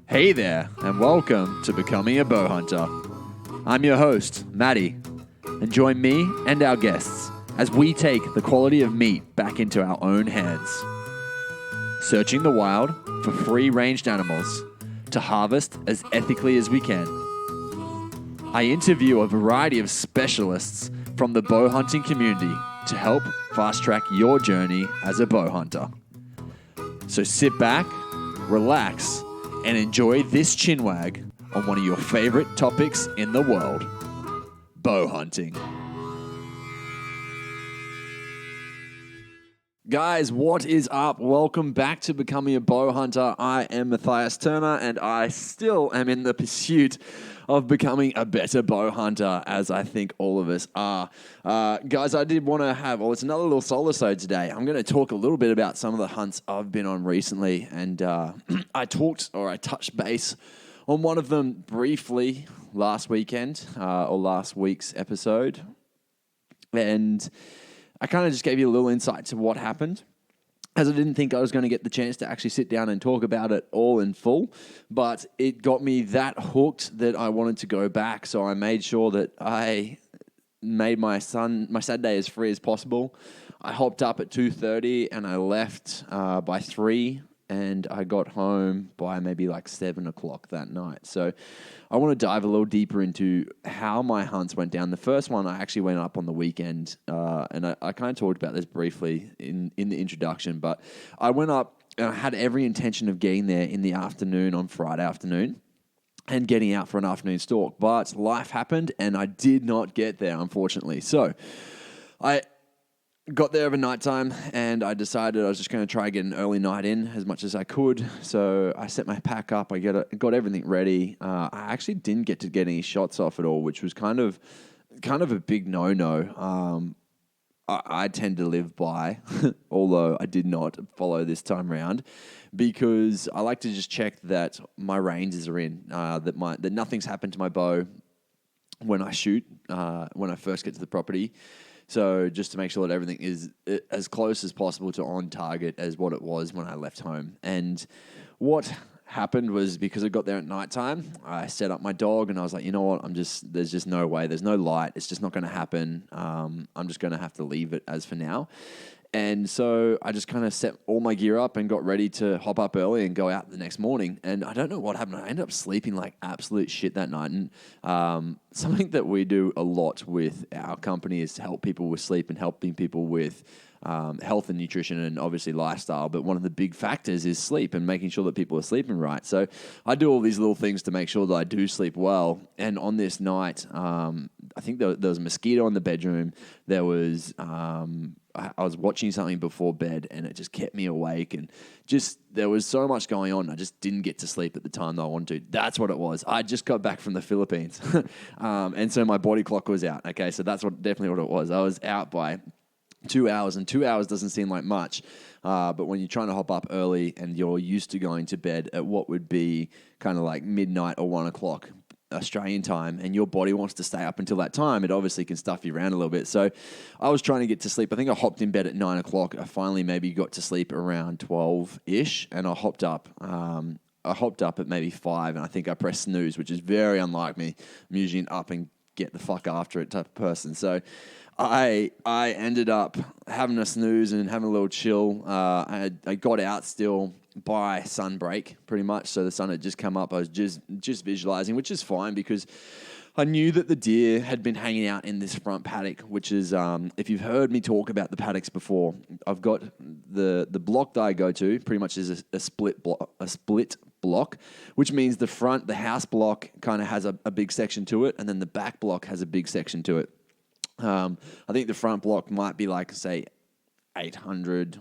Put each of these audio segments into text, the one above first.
Hey there, and welcome to Becoming a Bowhunter. I'm your host, Matty, and join me and our guests as we take the quality of meat back into our own hands. Searching the wild for free-ranged animals to harvest as ethically as we can. I interview a variety of specialists from the bowhunting community to help fast-track your journey as a bowhunter. So sit back, relax, and enjoy this chinwag on one of your favorite topics in the world, bowhunting. Guys, what is up? Welcome back to Becoming a Bowhunter. I am Matthias Turner, and I still am in the pursuit of becoming a better bowhunter, as I think all of us are. Guys, I did want to have, it's another little solo-sode today. I'm going to talk a little bit about some of the hunts I've been on recently, and I touched base on one of them briefly last weekend, or last week's episode, and I kind of just gave you a little insight to what happened, as I didn't think I was going to get the chance to actually sit down and talk about it all in full, but it got me that hooked that I wanted to go back, so I made sure that I made my Saturday as free as possible. I hopped up at 2:30 and I left by 3, and I got home by maybe like 7 o'clock that night. So I want to dive a little deeper into how my hunts went down. The first one I actually went up on the weekend, and I kind of talked about this briefly in the introduction, but I went up and I had every intention of getting there in the afternoon on Friday afternoon and getting out for an afternoon stalk. But life happened and I did not get there, unfortunately. So I got there over nighttime, and I decided I was just going to try and get an early night in as much as I could. So I set my pack up. I got everything ready. I actually didn't get to get any shots off at all, which was kind of a big no-no. I tend to live by, although I did not follow this time around, because I like to just check that my ranges are in, that nothing's happened to my bow when I shoot, when I first get to the property. So just to make sure that everything is as close as possible to on target as what it was when I left home. And what happened was, because I got there at nighttime, I set up my dog and I was like, you know what, there's just no way, there's no light, it's just not going to happen. I'm just going to have to leave it as for now. And so I just kind of set all my gear up and got ready to hop up early and go out the next morning. And I don't know what happened. I ended up sleeping like absolute shit that night. And something that we do a lot with our company is to help people with sleep and helping people with health and nutrition and obviously lifestyle. But one of the big factors is sleep and making sure that people are sleeping right. So I do all these little things to make sure that I do sleep well. And on this night, I think there was a mosquito in the bedroom. There was I was watching something before bed and it just kept me awake, and just there was so much going on. I just didn't get to sleep at the time that I wanted to. That's what it was. I just got back from the Philippines, and so my body clock was out. Okay, so that's definitely what it was. I was out by 2 hours, and 2 hours doesn't seem like much, but when you're trying to hop up early and you're used to going to bed at what would be kind of like midnight or 1 o'clock Australian time, and your body wants to stay up until that time, it obviously can stuff you around a little bit. So I was trying to get to sleep. I think I hopped in bed at 9 o'clock. I finally maybe got to sleep around 12-ish, and I hopped up at maybe 5, and I think I pressed snooze, which is very unlike me. I'm usually an up and get the fuck after it type of person. So I ended up having a snooze and having a little chill. I got out still by sunbreak, pretty much. So the sun had just come up. I was just visualizing, which is fine, because I knew that the deer had been hanging out in this front paddock, which is, if you've heard me talk about the paddocks before, I've got the block that I go to pretty much is a split block, which means the house block kind of has a big section to it, and then the back block has a big section to it. I think the front block might be like, say, 800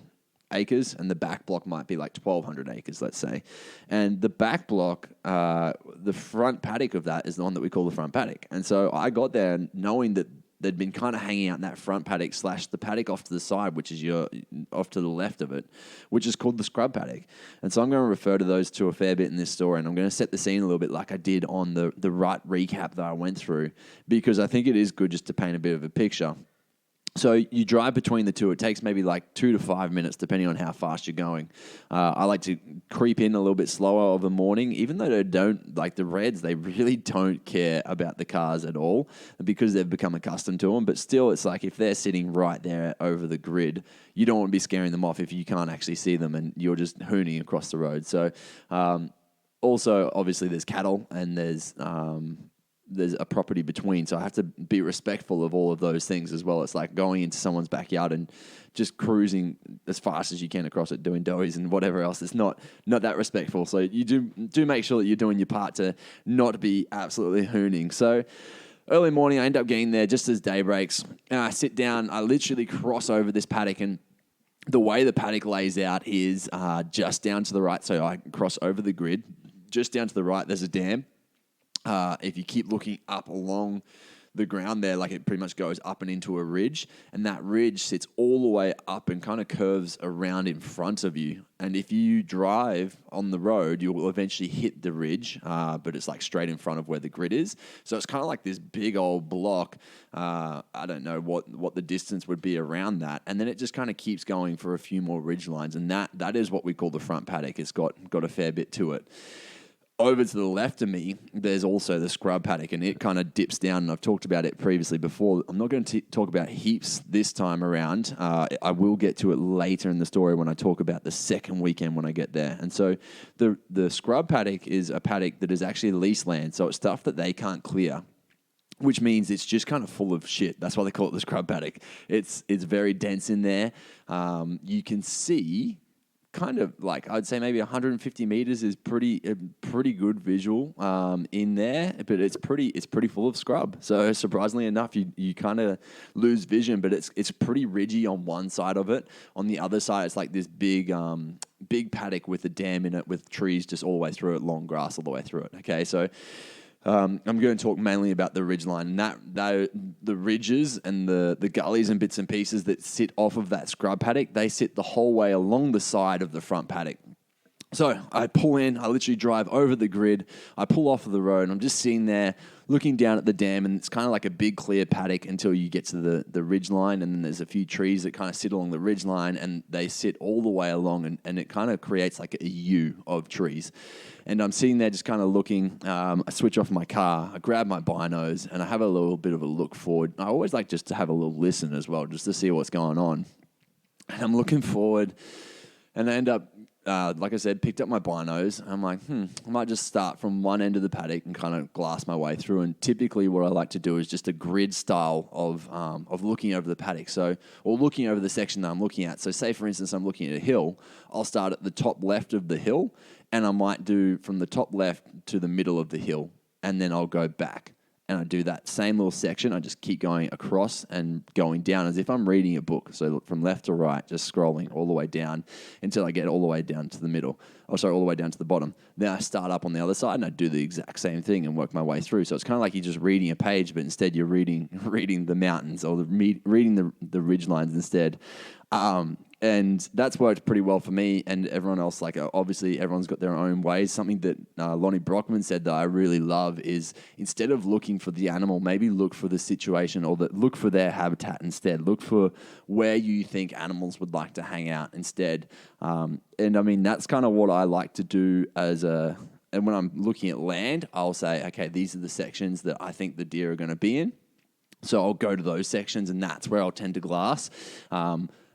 acres, and the back block might be like 1,200 acres, let's say. And the back block, the front paddock of that is the one that we call the front paddock. And so I got there knowing that they'd been kind of hanging out in that front paddock / the paddock off to the side, which is off to the left of it, which is called the scrub paddock. And so I'm going to refer to those two a fair bit in this story, and I'm going to set the scene a little bit like I did on the rut recap that I went through, because I think it is good just to paint a bit of a picture. So you drive between the two. It takes maybe like 2 to 5 minutes, depending on how fast you're going. I like to creep in a little bit slower of the morning, even though they don't, like the Reds, they really don't care about the cars at all because they've become accustomed to them. But still, it's like if they're sitting right there over the grid, you don't want to be scaring them off if you can't actually see them and you're just hooning across the road. So also, obviously, there's cattle and there's a property between, so I have to be respectful of all of those things as well. It's like going into someone's backyard and just cruising as fast as you can across it, doing doughies and whatever else. It's not that respectful. So you do make sure that you're doing your part to not be absolutely hooning. So early morning, I end up getting there just as day breaks, and I sit down. I literally cross over this paddock, and the way the paddock lays out is just down to the right. So I cross over the grid, just down to the right. There's a dam. If you keep looking up along the ground there, like it pretty much goes up and into a ridge, and that ridge sits all the way up and kind of curves around in front of you. And if you drive on the road, you will eventually hit the ridge, but it's like straight in front of where the grid is. So it's kind of like this big old block. I don't know what the distance would be around that. And then it just kind of keeps going for a few more ridge lines. And that is what we call the front paddock. It's got a fair bit to it. Over to the left of me, there's also the scrub paddock, and it kind of dips down, and I've talked about it previously before. I'm not going to talk about heaps this time around. I will get to it later in the story when I talk about the second weekend when I get there. And so the scrub paddock is a paddock that is actually lease land, so it's stuff that they can't clear, which means it's just kind of full of shit. That's why they call it the scrub paddock. It's very dense in there. You can see kind of like, I'd say maybe 150 meters is pretty good visual in there, but it's pretty full of scrub. So surprisingly enough, you kind of lose vision, but it's pretty ridgy on one side of it. On the other side, it's like this big paddock with a dam in it with trees just all the way through it, long grass all the way through it. Okay, so I'm going to talk mainly about the ridgeline, and the ridges and the gullies and bits and pieces that sit off of that scrub paddock, they sit the whole way along the side of the front paddock. So I pull in, I literally drive over the grid, I pull off of the road, and I'm just sitting there looking down at the dam, and it's kind of like a big clear paddock until you get to the ridge line, and then there's a few trees that kind of sit along the ridge line, and they sit all the way along, and it kind of creates like a U of trees. And I'm sitting there just kind of looking. I switch off my car, I grab my binos, and I have a little bit of a look forward. I always like just to have a little listen as well, just to see what's going on. And I'm looking forward, and I end up, like I said, picked up my binos. I'm like, I might just start from one end of the paddock and kind of glass my way through. And typically what I like to do is just a grid style of looking over the paddock. Or looking over the section that I'm looking at. So say, for instance, I'm looking at a hill. I'll start at the top left of the hill, and I might do from the top left to the middle of the hill, and then I'll go back. And I do that same little section. I just keep going across and going down as if I'm reading a book. So from left to right, just scrolling all the way down until I get all the way down to the middle. All the way down to the bottom. Then I start up on the other side and I do the exact same thing and work my way through. So it's kind of like you're just reading a page, but instead you're reading the mountains or reading the ridge lines instead. And that's worked pretty well for me and everyone else. Like, obviously, everyone's got their own ways. Something that Lonnie Brockman said that I really love is instead of looking for the animal, maybe look for the situation or look for their habitat instead. Look for where you think animals would like to hang out instead. And I mean, that's kind of what I like to do and when I'm looking at land, I'll say, okay, these are the sections that I think the deer are going to be in. So I'll go to those sections and that's where I'll tend to glass.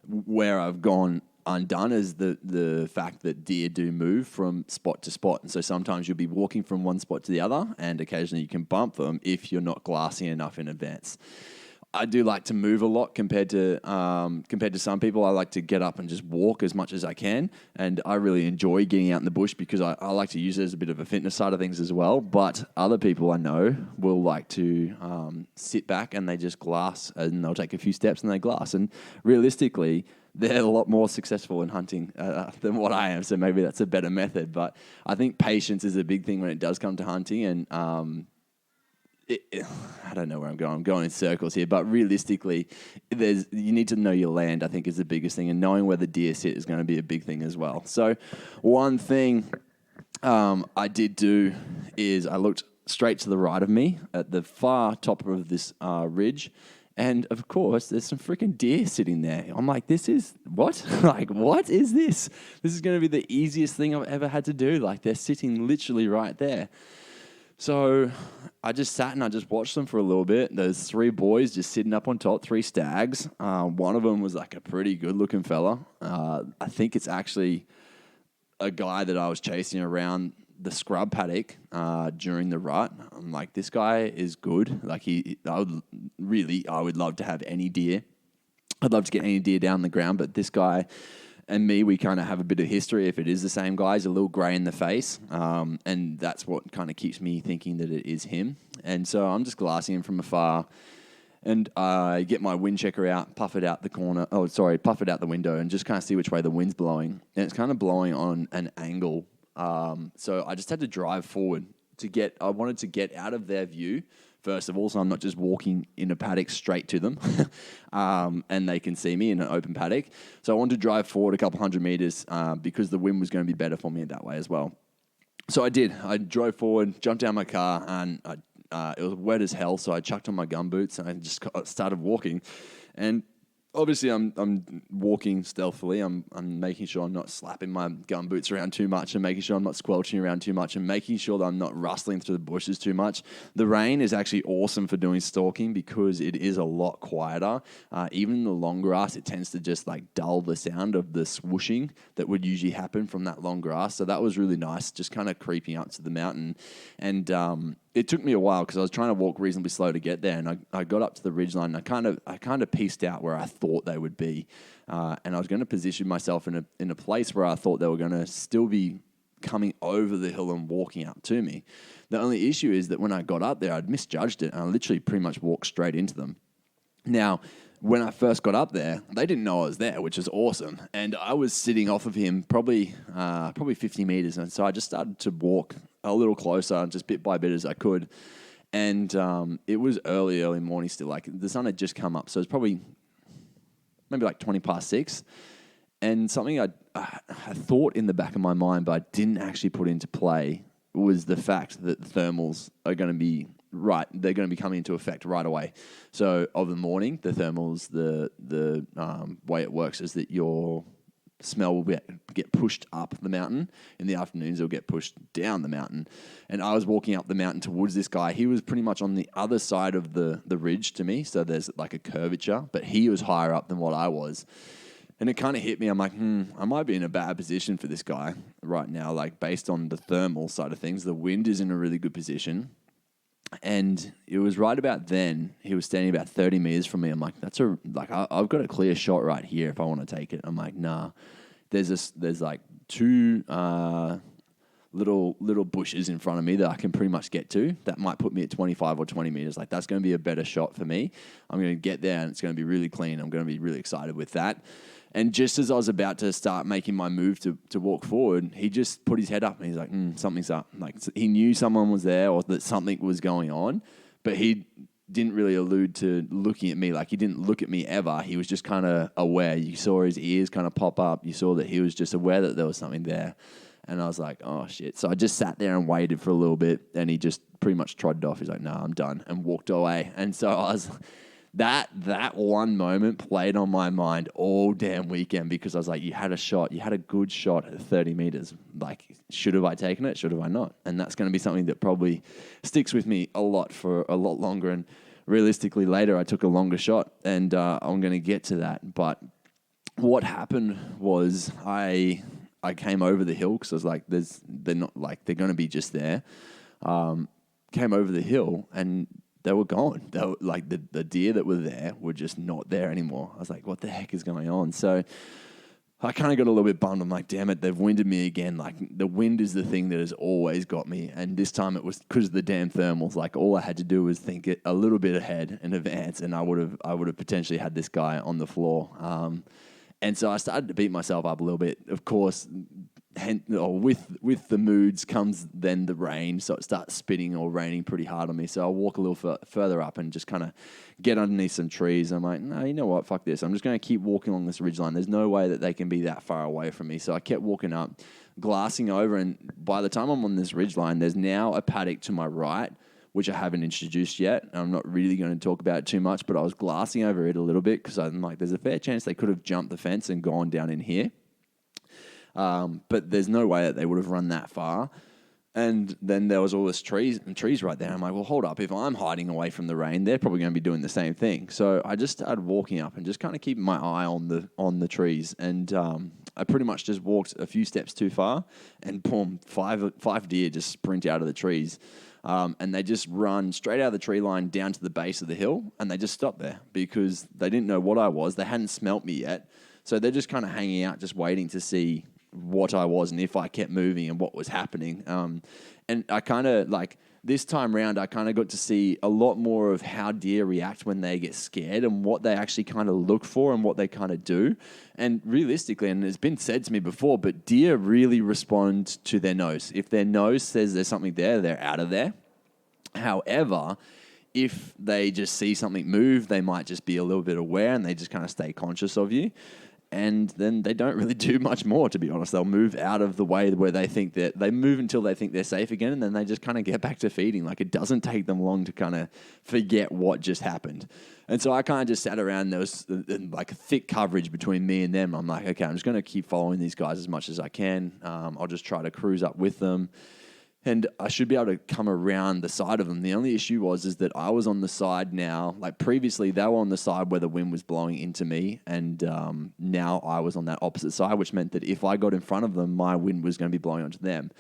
Where I've gone undone is the fact that deer do move from spot to spot. And so sometimes you'll be walking from one spot to the other and occasionally you can bump them if you're not glassing enough in advance. I do like to move a lot compared to some people. I like to get up and just walk as much as I can. And I really enjoy getting out in the bush because I like to use it as a bit of a fitness side of things as well. But other people I know will like to sit back and they just glass and they'll take a few steps and they glass. And realistically, they're a lot more successful in hunting than what I am. So maybe that's a better method. But I think patience is a big thing when it does come to hunting. And I don't know where I'm going. I'm going in circles here, but realistically, you need to know your land, I think, is the biggest thing, and knowing where the deer sit is going to be a big thing as well. So one thing I did do is I looked straight to the right of me at the far top of this ridge, And of course, there's some freaking deer sitting there. I'm like, this is what? Like, what is this? This is going to be the easiest thing I've ever had to do. Like, they're sitting literally right there. So I just sat and I just watched them for a little bit. There's 3 boys just sitting up on top, 3 stags. One of them was like a pretty good looking fella. I think it's actually a guy that I was chasing around the scrub paddock during the rut. I'm like, this guy is good. Like I would love to have any deer. I'd love to get any deer down the ground, but this guy and me, we kind of have a bit of history. If it is the same guy, he's a little grey in the face, and that's what kind of keeps me thinking that it is him. And so I'm just glassing him from afar, and I get my wind checker out, puff it out the window, and just kind of see which way the wind's blowing. And it's kind of blowing on an angle. So I just had to drive forward I wanted to get out of their view, first of all, so I'm not just walking in a paddock straight to them, and they can see me in an open paddock. So I wanted to drive forward a couple hundred meters because the wind was going to be better for me that way as well. So I did. I drove forward, jumped out of my car, and it was wet as hell, so I chucked on my gumboots and I just started walking. And obviously, I'm walking stealthily. I'm making sure I'm not slapping my gumboots around too much, and making sure I'm not squelching around too much, and making sure that I'm not rustling through the bushes too much. The rain is actually awesome for doing stalking because it is a lot quieter. Even in the long grass, it tends to just like dull the sound of the swooshing that would usually happen from that long grass. So that was really nice, just kind of creeping up to the mountain. And it took me a while because I was trying to walk reasonably slow to get there, and I got up to the ridgeline, and I kind of pieced out where I thought they would be, and I was going to position myself in a place where I thought they were going to still be coming over the hill and walking up to me. The only issue is that when I got up there, I'd misjudged it, and I literally pretty much walked straight into them. Now, when I first got up there, they didn't know I was there, which is awesome. And I was sitting off of him probably 50 meters. And so I just started to walk a little closer, just bit by bit as I could. And it was early morning still. Like the sun had just come up. So it was probably maybe like 20 past 6. And something I thought in the back of my mind, but I didn't actually put into play, was the fact that the thermals are going to be they're going to be coming into effect right away. So of the morning, the thermals, the way it works is that your smell will get pushed up the mountain. In the afternoons, it'll get pushed down the mountain. And I was walking up the mountain towards this guy. He was pretty much on the other side of the ridge to me. So there's like a curvature, but he was higher up than what I was. And it kind of hit me. I'm like, I might be in a bad position for this guy right now. Like based on the thermal side of things, the wind is in a really good position. And it was right about then, he was standing about 30 meters from me. I'm like, I've got a clear shot right here if I want to take it. I'm like, nah. There's like 2 little bushes in front of me that I can pretty much get to. That might put me at 25 or 20 meters. Like that's going to be a better shot for me. I'm going to get there and it's going to be really clean. I'm going to be really excited with that. And just as I was about to start making my move to walk forward, he just put his head up and he's like, something's up. Like he knew someone was there or that something was going on, but he didn't really allude to looking at me. Like he didn't look at me ever. He was just kind of aware. You saw his ears kind of pop up. You saw that he was just aware that there was something there. And I was like, oh shit. So I just sat there and waited for a little bit and he just pretty much trotted off. He's like, nah, I'm done, and walked away. And so I was... That one moment played on my mind all damn weekend because I was like, you had a good shot at 30 meters. Like, should have I taken it? Should have I not? And that's going to be something that probably sticks with me a lot for a lot longer. And realistically, later I took a longer shot, and I'm going to get to that. But what happened was I came over the hill because I was like, they're going to be just there. Came over the hill and they were gone. They were, like the deer that were there were just not there anymore. I was like, what the heck is going on? So I kind of got a little bit bummed. I'm like, damn it, they've winded me again. Like the wind is the thing that has always got me. And this time it was because of the damn thermals. Like all I had to do was think it a little bit ahead in advance, and I would have potentially had this guy on the floor. And so I started to beat myself up a little bit. Of course, with the moods comes then the rain, so it starts spitting or raining pretty hard on me. So I walk a little further up and just kind of get underneath some trees. I'm like, no, you know what? Fuck this. I'm just going to keep walking along this ridgeline. There's no way that they can be that far away from me. So I kept walking up, glassing over, and by the time I'm on this ridgeline, there's now a paddock to my right which I haven't introduced yet. I'm not really going to talk about it too much, but I was glassing over it a little bit because I'm like, there's a fair chance they could have jumped the fence and gone down in here. But there's no way that they would have run that far. And then there was all this trees right there. I'm like, well, hold up. If I'm hiding away from the rain, they're probably going to be doing the same thing. So I just started walking up and just kind of keeping my eye on the trees. And I pretty much just walked a few steps too far, and boom, five deer just sprint out of the trees. And they just run straight out of the tree line down to the base of the hill, and they just stopped there because they didn't know what I was. They hadn't smelt me yet. So they're just kind of hanging out, just waiting to see what I was and if I kept moving and what was happening. And I kind of like this time round, I kind of got to see a lot more of how deer react when they get scared and what they actually kind of look for and what they kind of do. And realistically, and it's been said to me before, but deer really respond to their nose. If their nose says there's something there, they're out of there. However, if they just see something move, they might just be a little bit aware and they just kind of stay conscious of you. And then they don't really do much more, to be honest. They'll move out of the way where they think that they move until they think they're safe again, and then they just kind of get back to feeding. Like, it doesn't take them long to kind of forget what just happened. And so I kind of just sat around. There was like a thick coverage between me and them. I'm like, okay, I'm just going to keep following these guys as much as I can. I'll just try to cruise up with them. And I should be able to come around the side of them. The only issue is that I was on the side now. Like previously, they were on the side where the wind was blowing into me. And now I was on that opposite side, which meant that if I got in front of them, my wind was going to be blowing onto them.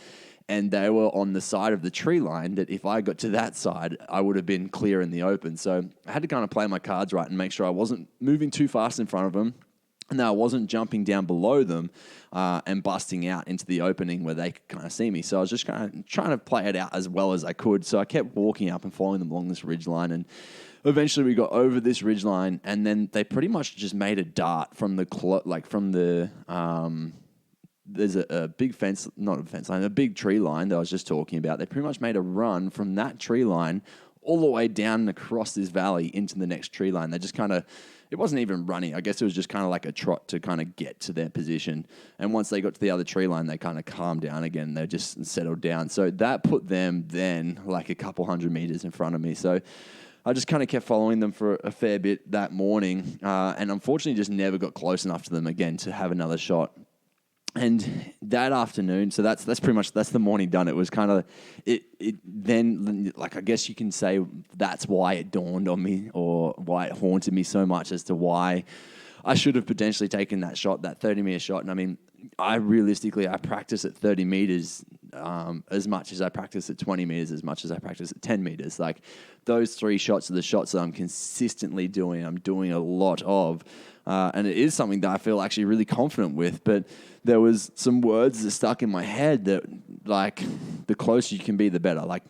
And they were on the side of the tree line that if I got to that side, I would have been clear in the open. So I had to kind of play my cards right and make sure I wasn't moving too fast in front of them. And I wasn't jumping down below them and busting out into the opening where they could kind of see me. So I was just kind of trying to play it out as well as I could. So I kept walking up and following them along this ridgeline. And eventually we got over this ridgeline, and then they pretty much just made a dart from there's a big fence, not a fence line, a big tree line that I was just talking about. They pretty much made a run from that tree line all the way down and across this valley into the next tree line. They just kind of, it wasn't even running. I guess it was just kind of like a trot to kind of get to their position. And once they got to the other tree line, they kind of calmed down again. They just settled down. So that put them then like a couple hundred meters in front of me. So I just kind of kept following them for a fair bit that morning. And unfortunately just never got close enough to them again to have another shot. And that afternoon, so that's pretty much, that's the morning done. It was kind of, it then, like, I guess you can say that's why it dawned on me, or why it haunted me so much as to why I should have potentially taken that shot, that 30-meter shot. And I mean, I practice at 30 meters as much as I practice at 20 meters, as much as I practice at 10 meters. Like, those three shots are the shots that I'm consistently doing. I'm doing a lot of. And it is something that I feel actually really confident with. But there was some words that stuck in my head that, like, the closer you can be, the better. Like,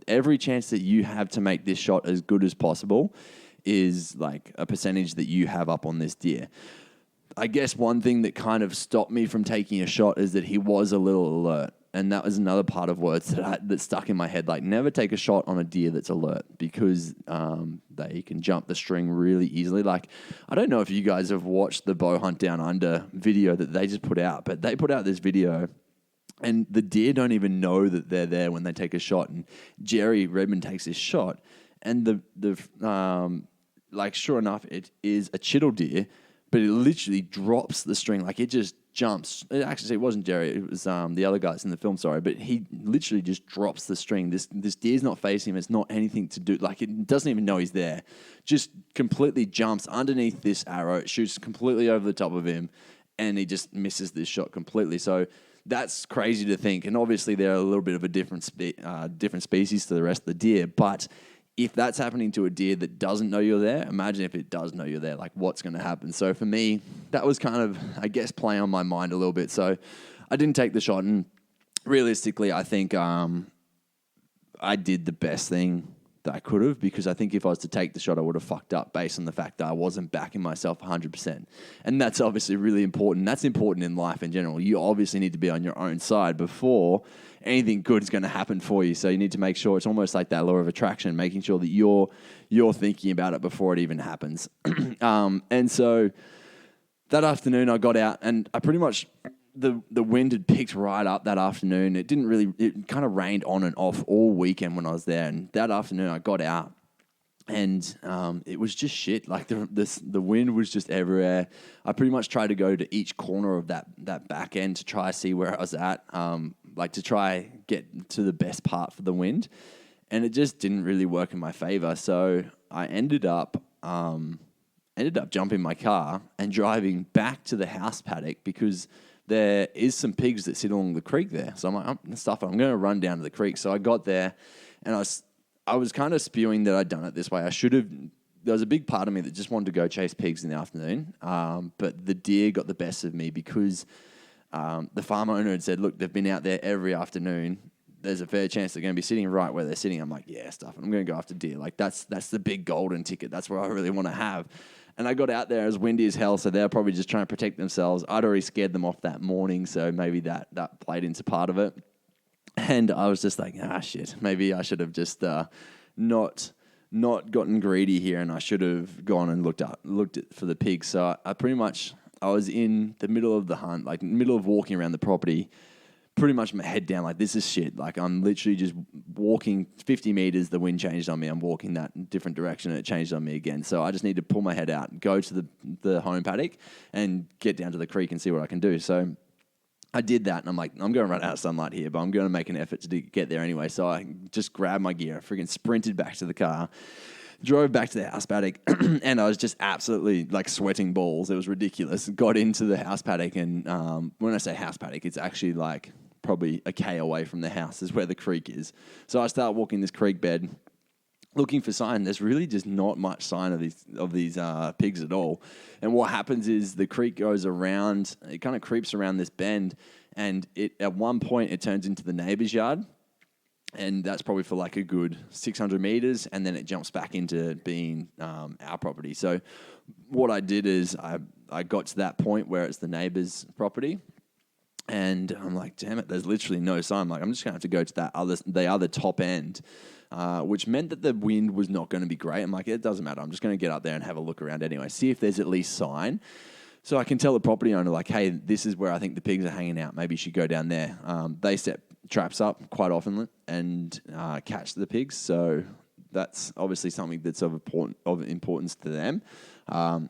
every chance that you have to make this shot as good as possible is like a percentage that you have up on this deer. I guess one thing that kind of stopped me from taking a shot is that he was a little alert. And that was another part of words that stuck in my head. Like, never take a shot on a deer that's alert, because they can jump the string really easily. Like, I don't know if you guys have watched the Bow Hunt Down Under video that they just put out, but they put out this video and the deer don't even know that they're there when they take a shot. And Jerry Redmond takes this shot, and like, sure enough, it is a chittle deer, but it literally drops the string. Like, it just jumps. Actually, it wasn't Jerry. It was the other guys in the film, sorry. But he literally just drops the string. This deer's not facing him. It's not anything to do. Like, it doesn't even know he's there. Just completely jumps underneath this arrow. It shoots completely over the top of him, and he just misses this shot completely. So that's crazy to think. And obviously, they're a little bit of a different species to the rest of the deer. But if that's happening to a deer that doesn't know you're there, imagine if it does know you're there, like, what's going to happen? So for me, that was kind of, I guess, playing on my mind a little bit. So I didn't take the shot, and realistically, I think I did the best thing that I could have, because I think if I was to take the shot, I would have fucked up based on the fact that I wasn't backing myself 100%. And that's obviously really important. That's important in life in general. You obviously need to be on your own side before anything good is going to happen for you. So you need to make sure, it's almost like that law of attraction, making sure that you're thinking about it before it even happens. And so that afternoon I got out, and I pretty much the wind had picked right up that afternoon. It kind of rained on and off all weekend when I was there. And that afternoon I got out and it was just shit. Like the wind was just everywhere. I pretty much tried to go to each corner of that back end to try to see where I was at, like to try get to the best part for the wind. And it just didn't really work in my favor. So I ended up jumping my car and driving back to the house paddock because there is some pigs that sit along the creek there. So I'm like, I'm going to run down to the creek. So I got there and I was kind of spewing that I'd done it this way. There was a big part of me that just wanted to go chase pigs in the afternoon. But the deer got the best of me because the farm owner had said, look, they've been out there every afternoon. There's a fair chance they're going to be sitting right where they're sitting. I'm like, yeah, stuff. I'm going to go after deer. Like that's the big golden ticket. That's where I really want to have. And I got out there, it was windy as hell, so they're probably just trying to protect themselves. I'd already scared them off that morning, so maybe that played into part of it. And I was just like, shit, maybe I should have just not gotten greedy here, and I should have gone and looked for the pigs. So I was in the middle of the hunt, like middle of walking around the property, pretty much my head down, like this is shit. Like I'm literally just walking 50 meters, the wind changed on me. I'm walking that different direction and it changed on me again. So I just need to pull my head out, go to the home paddock and get down to the creek and see what I can do. So I did that and I'm like, I'm going to run out of sunlight here, but I'm going to make an effort to get there anyway. So I just grabbed my gear, freaking sprinted back to the car, drove back to the house paddock and I was just absolutely like sweating balls. It was ridiculous. Got into the house paddock and when I say house paddock, it's actually like probably a K away from the house is where the creek is. So I start walking this creek bed, looking for sign. There's really just not much sign of these pigs at all. And what happens is the creek goes around, it kind of creeps around this bend, and at one point it turns into the neighbor's yard. And that's probably for like a good 600 meters, and then it jumps back into being our property. So what I did is I got to that point where it's the neighbor's property, and I'm like, damn it, there's literally no sign. I'm like, I'm just going to have to go to the other top end, which meant that the wind was not going to be great. I'm like, it doesn't matter. I'm just going to get up there and have a look around anyway, see if there's at least sign. So I can tell the property owner, like, hey, this is where I think the pigs are hanging out. Maybe you should go down there. They set traps up quite often and catch the pigs. So that's obviously something that's of importance to them.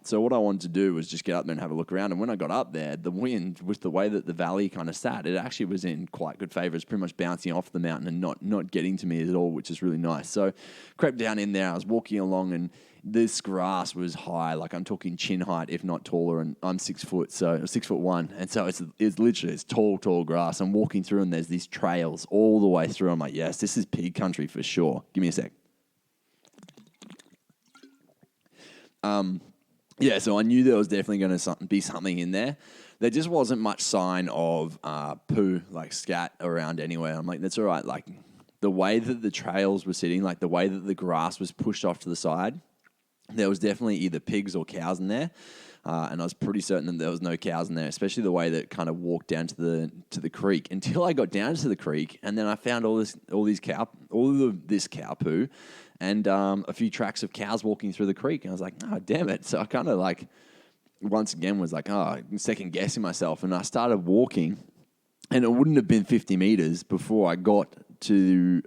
So what I wanted to do was just get up there and have a look around. And when I got up there, the wind, with the way that the valley kind of sat, it actually was in quite good favor. It's pretty much bouncing off the mountain and not getting to me at all, which is really nice. So crept down in there. I was walking along and this grass was high, like I'm talking chin height, if not taller, and I'm 6 foot, so 6'1", and so it's literally tall grass. I'm walking through and there's these trails all the way through. I'm like, yes, this is pig country for sure. Give me a sec. Yeah, so I knew there was definitely going to be something in there. There just wasn't much sign of poo, like scat around anywhere. I'm like, that's all right. Like the way that the trails were sitting, like the way that the grass was pushed off to the side, there was definitely either pigs or cows in there. And I was pretty certain that there was no cows in there, especially the way that it kind of walked down to the creek until I got down to the creek. And then I found all of this cow poo and a few tracks of cows walking through the creek. And I was like, oh, damn it. So I kind of like, once again was like, second guessing myself. And I started walking and it wouldn't have been 50 meters before I got to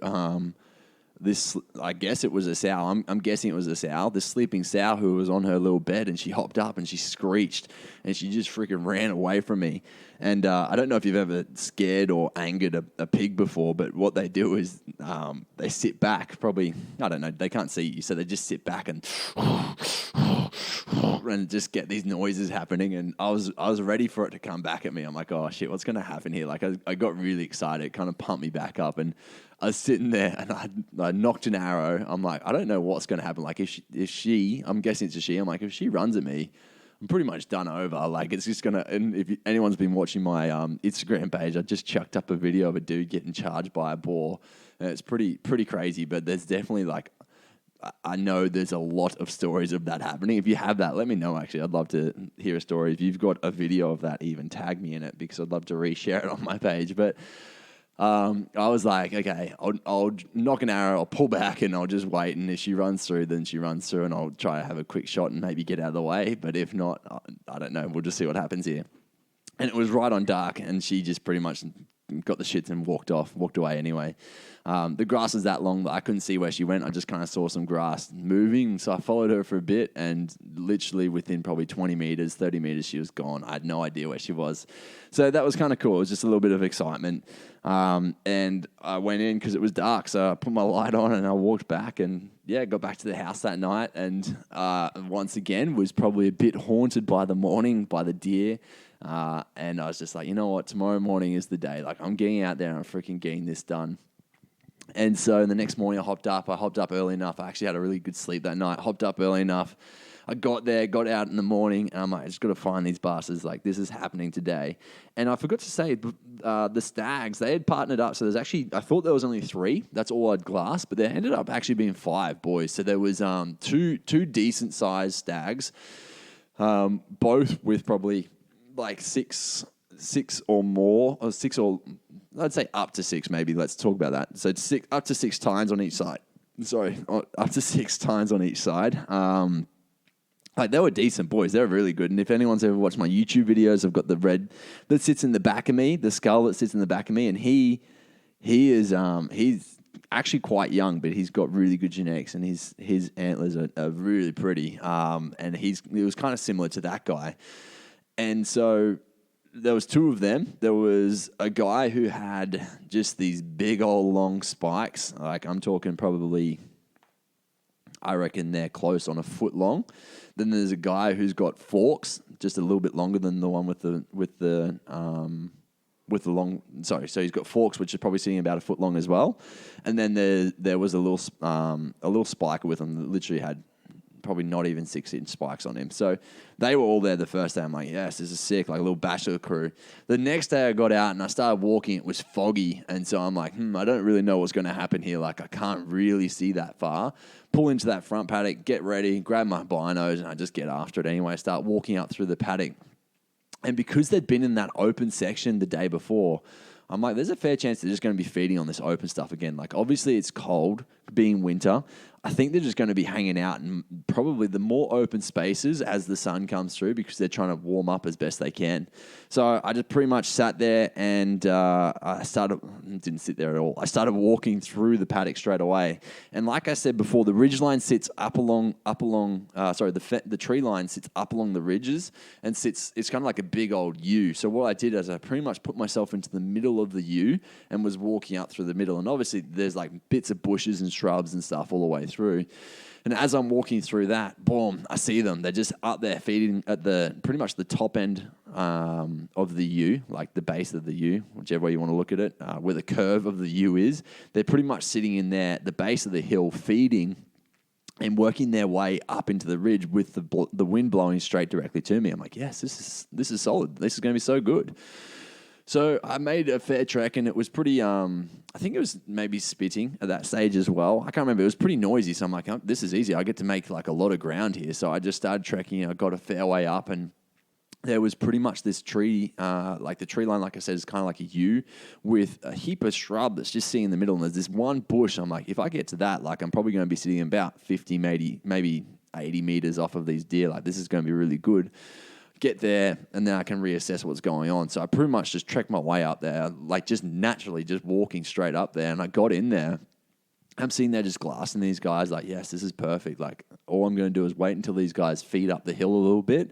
this, I guess it was a sow. I'm guessing it was a sow. This sleeping sow who was on her little bed, and she hopped up and she screeched and she just freaking ran away from me. And I don't know if you've ever scared or angered a pig before, but what they do is they sit back. Probably, I don't know, they can't see you, so they just sit back and just get these noises happening. And I was ready for it to come back at me. I'm like, oh shit, what's going to happen here? Like I got really excited. It kind of pumped me back up, and I was sitting there and I knocked an arrow. I'm like, I don't know what's going to happen. Like if she, I'm guessing it's a she. I'm like, if she runs at me, I'm pretty much done over. Like it's just going to, and if anyone's been watching my Instagram page, I just chucked up a video of a dude getting charged by a boar. And it's pretty crazy, but there's definitely like, I know there's a lot of stories of that happening. If you have that, let me know. Actually, I'd love to hear a story. If you've got a video of that, even tag me in it because I'd love to reshare it on my page. But I was like, okay, I'll knock an arrow, I'll pull back and I'll just wait. And if she runs through, then she runs through and I'll try to have a quick shot and maybe get out of the way. But if not, I don't know. We'll just see what happens here. And it was right on dark, and she just pretty much got the shits and walked away anyway. The grass was that long that I couldn't see where she went. I just kind of saw some grass moving, so I followed her for a bit, and literally within probably 20 meters, 30 meters, she was gone. I had no idea where she was. So that was kind of cool. It was just a little bit of excitement. And I went in because it was dark, so I put my light on and I walked back and, got back to the house that night, and once again was probably a bit haunted by the morning, by the deer. And I was just like, you know what, tomorrow morning is the day. Like, I'm getting out there and I'm freaking getting this done. And so the next morning I hopped up early enough. I actually had a really good sleep that night. Hopped up early enough. I got out in the morning, and I'm like, I just got to find these bastards. Like, this is happening today. And I forgot to say, the stags, they had partnered up. So there's actually, I thought there was only 3. That's all I'd glassed, but there ended up actually being 5 boys. So there was two decent sized stags, both with probably like six or more, or 6 or I'd say up to 6 maybe. Let's talk about that. So up to 6 tines on each side. Up to 6 tines on each side. Like, they were decent boys. They were really good. And if anyone's ever watched my YouTube videos, I've got the red that sits in the back of me, the skull that sits in the back of me, and he's actually quite young, but he's got really good genetics, and his antlers are really pretty. And it was kind of similar to that guy. And so there was 2 of them. There was a guy who had just these big old long spikes. Like, I'm talking probably, I reckon they're close on a foot long. Then there's a guy who's got forks, just a little bit longer than the one with the long. Sorry, so he's got forks, which is probably sitting about a foot long as well. And then there was a little spiker with him that literally had probably not even 6-inch spikes on him. So they were all there the first day. I'm like, yes, this is sick, like a little bachelor crew. The next day I got out and I started walking. It was foggy. And so I'm like, I don't really know what's going to happen here. Like, I can't really see that far. Pull into that front paddock, get ready, grab my binos, and I just get after it anyway. I start walking up through the paddock. And because they'd been in that open section the day before, I'm like, there's a fair chance they're just going to be feeding on this open stuff again. Like, obviously it's cold, being winter. I think they're just going to be hanging out in probably the more open spaces as the sun comes through, because they're trying to warm up as best they can. So I just pretty much sat there and didn't sit there at all. I started walking through the paddock straight away. And like I said before, the ridge line sits the tree line sits up along the ridges and it's kind of like a big old U. So what I did is I pretty much put myself into the middle of the U and was walking up through the middle. And obviously there's like bits of bushes and shrubs and stuff all the way through. And as I'm walking through that, boom, I see them. They're just up there feeding at pretty much the top end of the U, like the base of the U, whichever way you want to look at it, where the curve of the U is. They're pretty much sitting in there at the base of the hill feeding and working their way up into the ridge with the wind blowing straight directly to me. I'm like, yes, this is solid. This is going to be so good. So I made a fair trek, and it was pretty, I think it was maybe spitting at that stage as well. I can't remember. It was pretty noisy, so I'm like, oh, this is easy. I get to make like a lot of ground here. So I just started trekking. I got a fair way up, and there was pretty much this tree, like the tree line, like I said, is kind of like a U with a heap of shrub that's just sitting in the middle. And there's this one bush. I'm like, if I get to that, like I'm probably going to be sitting about 50, maybe 80 meters off of these deer. Like, this is going to be really good. Get there, and then I can reassess what's going on. So I pretty much just trekked my way up there, like just naturally just walking straight up there. And I got in there. I'm sitting there just glassing these guys like, yes, this is perfect. Like, all I'm going to do is wait until these guys feed up the hill a little bit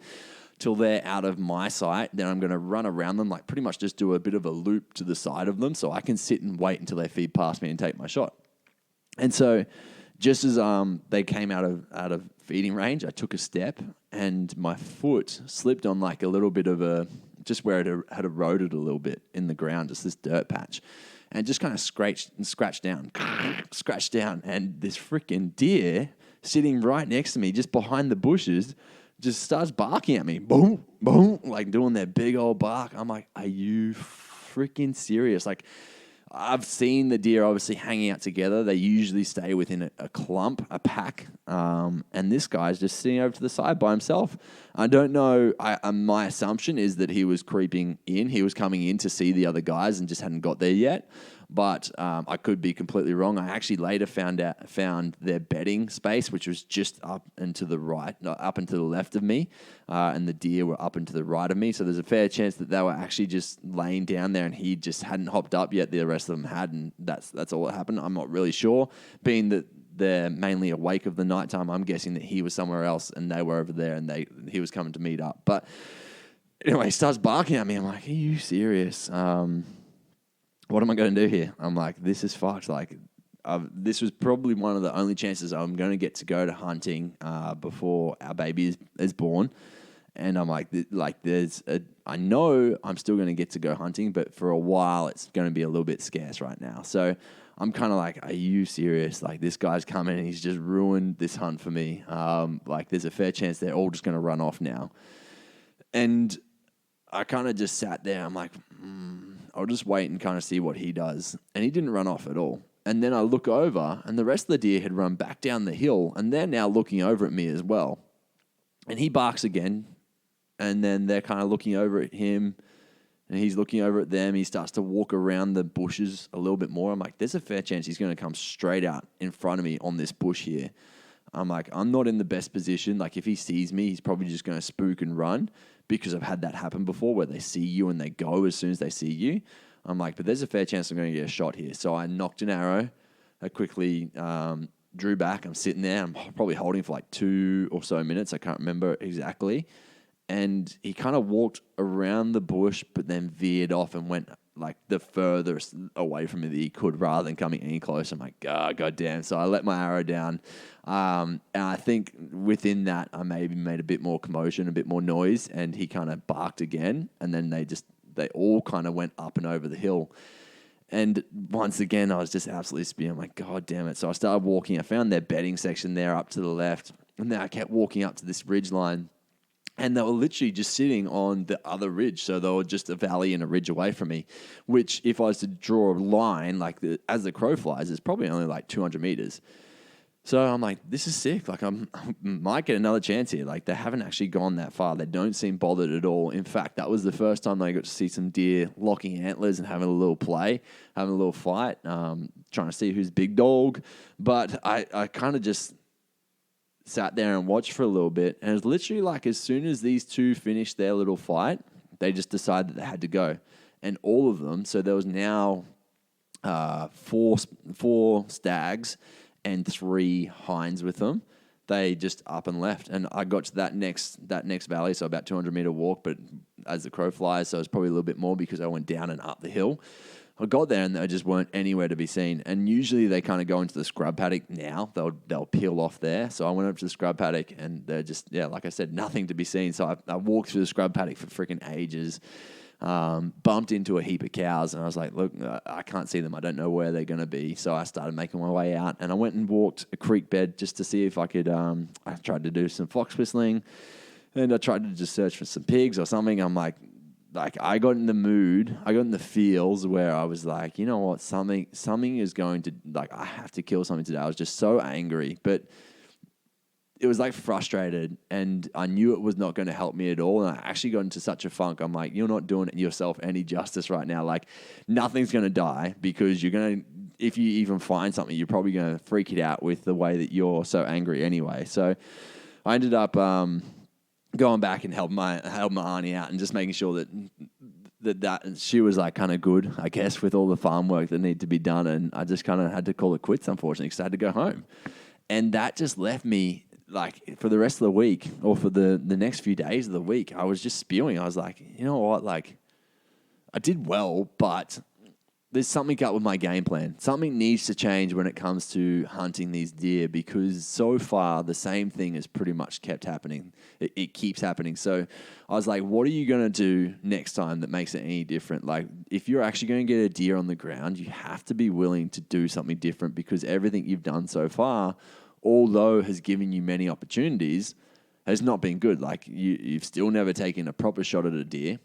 till they're out of my sight. Then I'm going to run around them, like pretty much just do a bit of a loop to the side of them so I can sit and wait until they feed past me and take my shot. And so just as they came out of feeding range, I took a step and my foot slipped on like a little bit of just where it had eroded a little bit in the ground, just this dirt patch, and just kind of scratched down. And this freaking deer sitting right next to me, just behind the bushes, just starts barking at me. Boom, boom, like doing their big old bark. I'm like, are you freaking serious? Like, I've seen the deer obviously hanging out together. They usually stay within a clump, a pack. And this guy's just sitting over to the side by himself. I don't know. My assumption is that he was creeping in. He was coming in to see the other guys and just hadn't got there yet. but I could be completely wrong. I actually later found their bedding space, which was just up and to the right, not up and to the left of me, and the deer were up and to the right of me. So there's a fair chance that they were actually just laying down there, and he just hadn't hopped up yet. The rest of them had, and that's all that happened. I'm not really sure, being that they're mainly awake of the nighttime. I'm guessing that he was somewhere else and they were over there, and he was coming to meet up. But anyway, he starts barking at me. I'm like, are you serious? What am I going to do here? I'm like, this is fucked. Like, this was probably one of the only chances I'm going to get to go to hunting before our baby is born. And I'm like, I know I'm still going to get to go hunting, but for a while it's going to be a little bit scarce right now. So I'm kind of like, are you serious? Like, this guy's coming and he's just ruined this hunt for me. Like, there's a fair chance they're all just going to run off now. And I kind of just sat there. I'm like, I'll just wait and kind of see what he does. And he didn't run off at all. And then I look over, and the rest of the deer had run back down the hill, and they're now looking over at me as well. And he barks again, and then they're kind of looking over at him, and he's looking over at them. He starts to walk around the bushes a little bit more. I'm like, there's a fair chance he's going to come straight out in front of me on this bush here. I'm like, I'm not in the best position. Like, if he sees me, he's probably just going to spook and run, because I've had that happen before where they see you and they go as soon as they see you. I'm like, but there's a fair chance I'm going to get a shot here. So I nocked an arrow. I quickly drew back. I'm sitting there. I'm probably holding for like 2 or so minutes. I can't remember exactly. And he kind of walked around the bush, but then veered off and went like the furthest away from me that he could, rather than coming any closer. I'm like, God damn. So I let my arrow down. And I think within that, I maybe made a bit more commotion, a bit more noise, and he kind of barked again. And then they all kind of went up and over the hill. And once again, I was just absolutely spinning. I'm like, God damn it. So I started walking. I found their bedding section there up to the left. And then I kept walking up to this ridge line. And they were literally just sitting on the other ridge. So they were just a valley and a ridge away from me, which if I was to draw a line, like as the crow flies, it's probably only like 200 meters. So I'm like, this is sick. Like, I might get another chance here. Like, they haven't actually gone that far. They don't seem bothered at all. In fact, that was the first time I got to see some deer locking antlers and having a little play, having a little fight, trying to see who's big dog. But I kind of just sat there and watched for a little bit. And it was literally like, as soon as these two finished their little fight, they just decided that they had to go. And all of them, so there was now four stags and 3 hinds with them. They just up and left. And I got to that next valley, so about 200-meter walk, but as the crow flies, so it's probably a little bit more because I went down and up the hill. I got there and they just weren't anywhere to be seen. And usually they kind of go into the scrub paddock now. They'll peel off there. So I went up to the scrub paddock and they're just, like I said, nothing to be seen. So I walked through the scrub paddock for freaking ages. Bumped into a heap of cows, and I was like, look, I can't see them. I don't know where they're going to be. So I started making my way out, and I went and walked a creek bed just to see if I could, I tried to do some fox whistling, and I tried to just search for some pigs or something. I'm like I got in the mood, I got in the feels where I was like, you know what, something is going to, like, I have to kill something today. I was just so angry, but it was like frustrated, and I knew it was not going to help me at all. And I actually got into such a funk. I'm like, you're not doing yourself any justice right now. Like, nothing's going to die, because you're going to, if you even find something, you're probably going to freak it out with the way that you're so angry anyway. So I ended up going back and helping my auntie out and just making sure that she was like kind of good, I guess, with all the farm work that needed to be done. And I just kind of had to call it quits, unfortunately, because I had to go home. And that just left me, like, for the rest of the week, or for the next few days of the week, I was just spewing. I was like, you know what, like, I did well, but there's something up with my game plan. Something needs to change when it comes to hunting these deer, because so far the same thing has pretty much kept happening. It keeps happening. So I was like, what are you going to do next time that makes it any different? Like, if you're actually going to get a deer on the ground, you have to be willing to do something different, because everything you've done so far, although has given you many opportunities, has not been good. Like, you've still never taken a proper shot at a deer.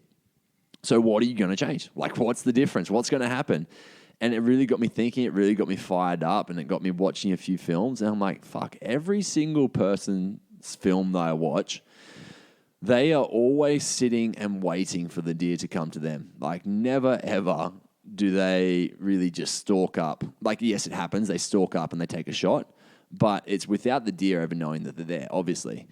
So what are you going to change? Like, what's the difference? What's going to happen? And it really got me thinking. It really got me fired up, and it got me watching a few films. And I'm like, fuck, every single person's film that I watch, they are always sitting and waiting for the deer to come to them. Like, never, ever do they really just stalk up? Like, yes, it happens. They stalk up and they take a shot, but it's without the deer ever knowing that they're there, obviously.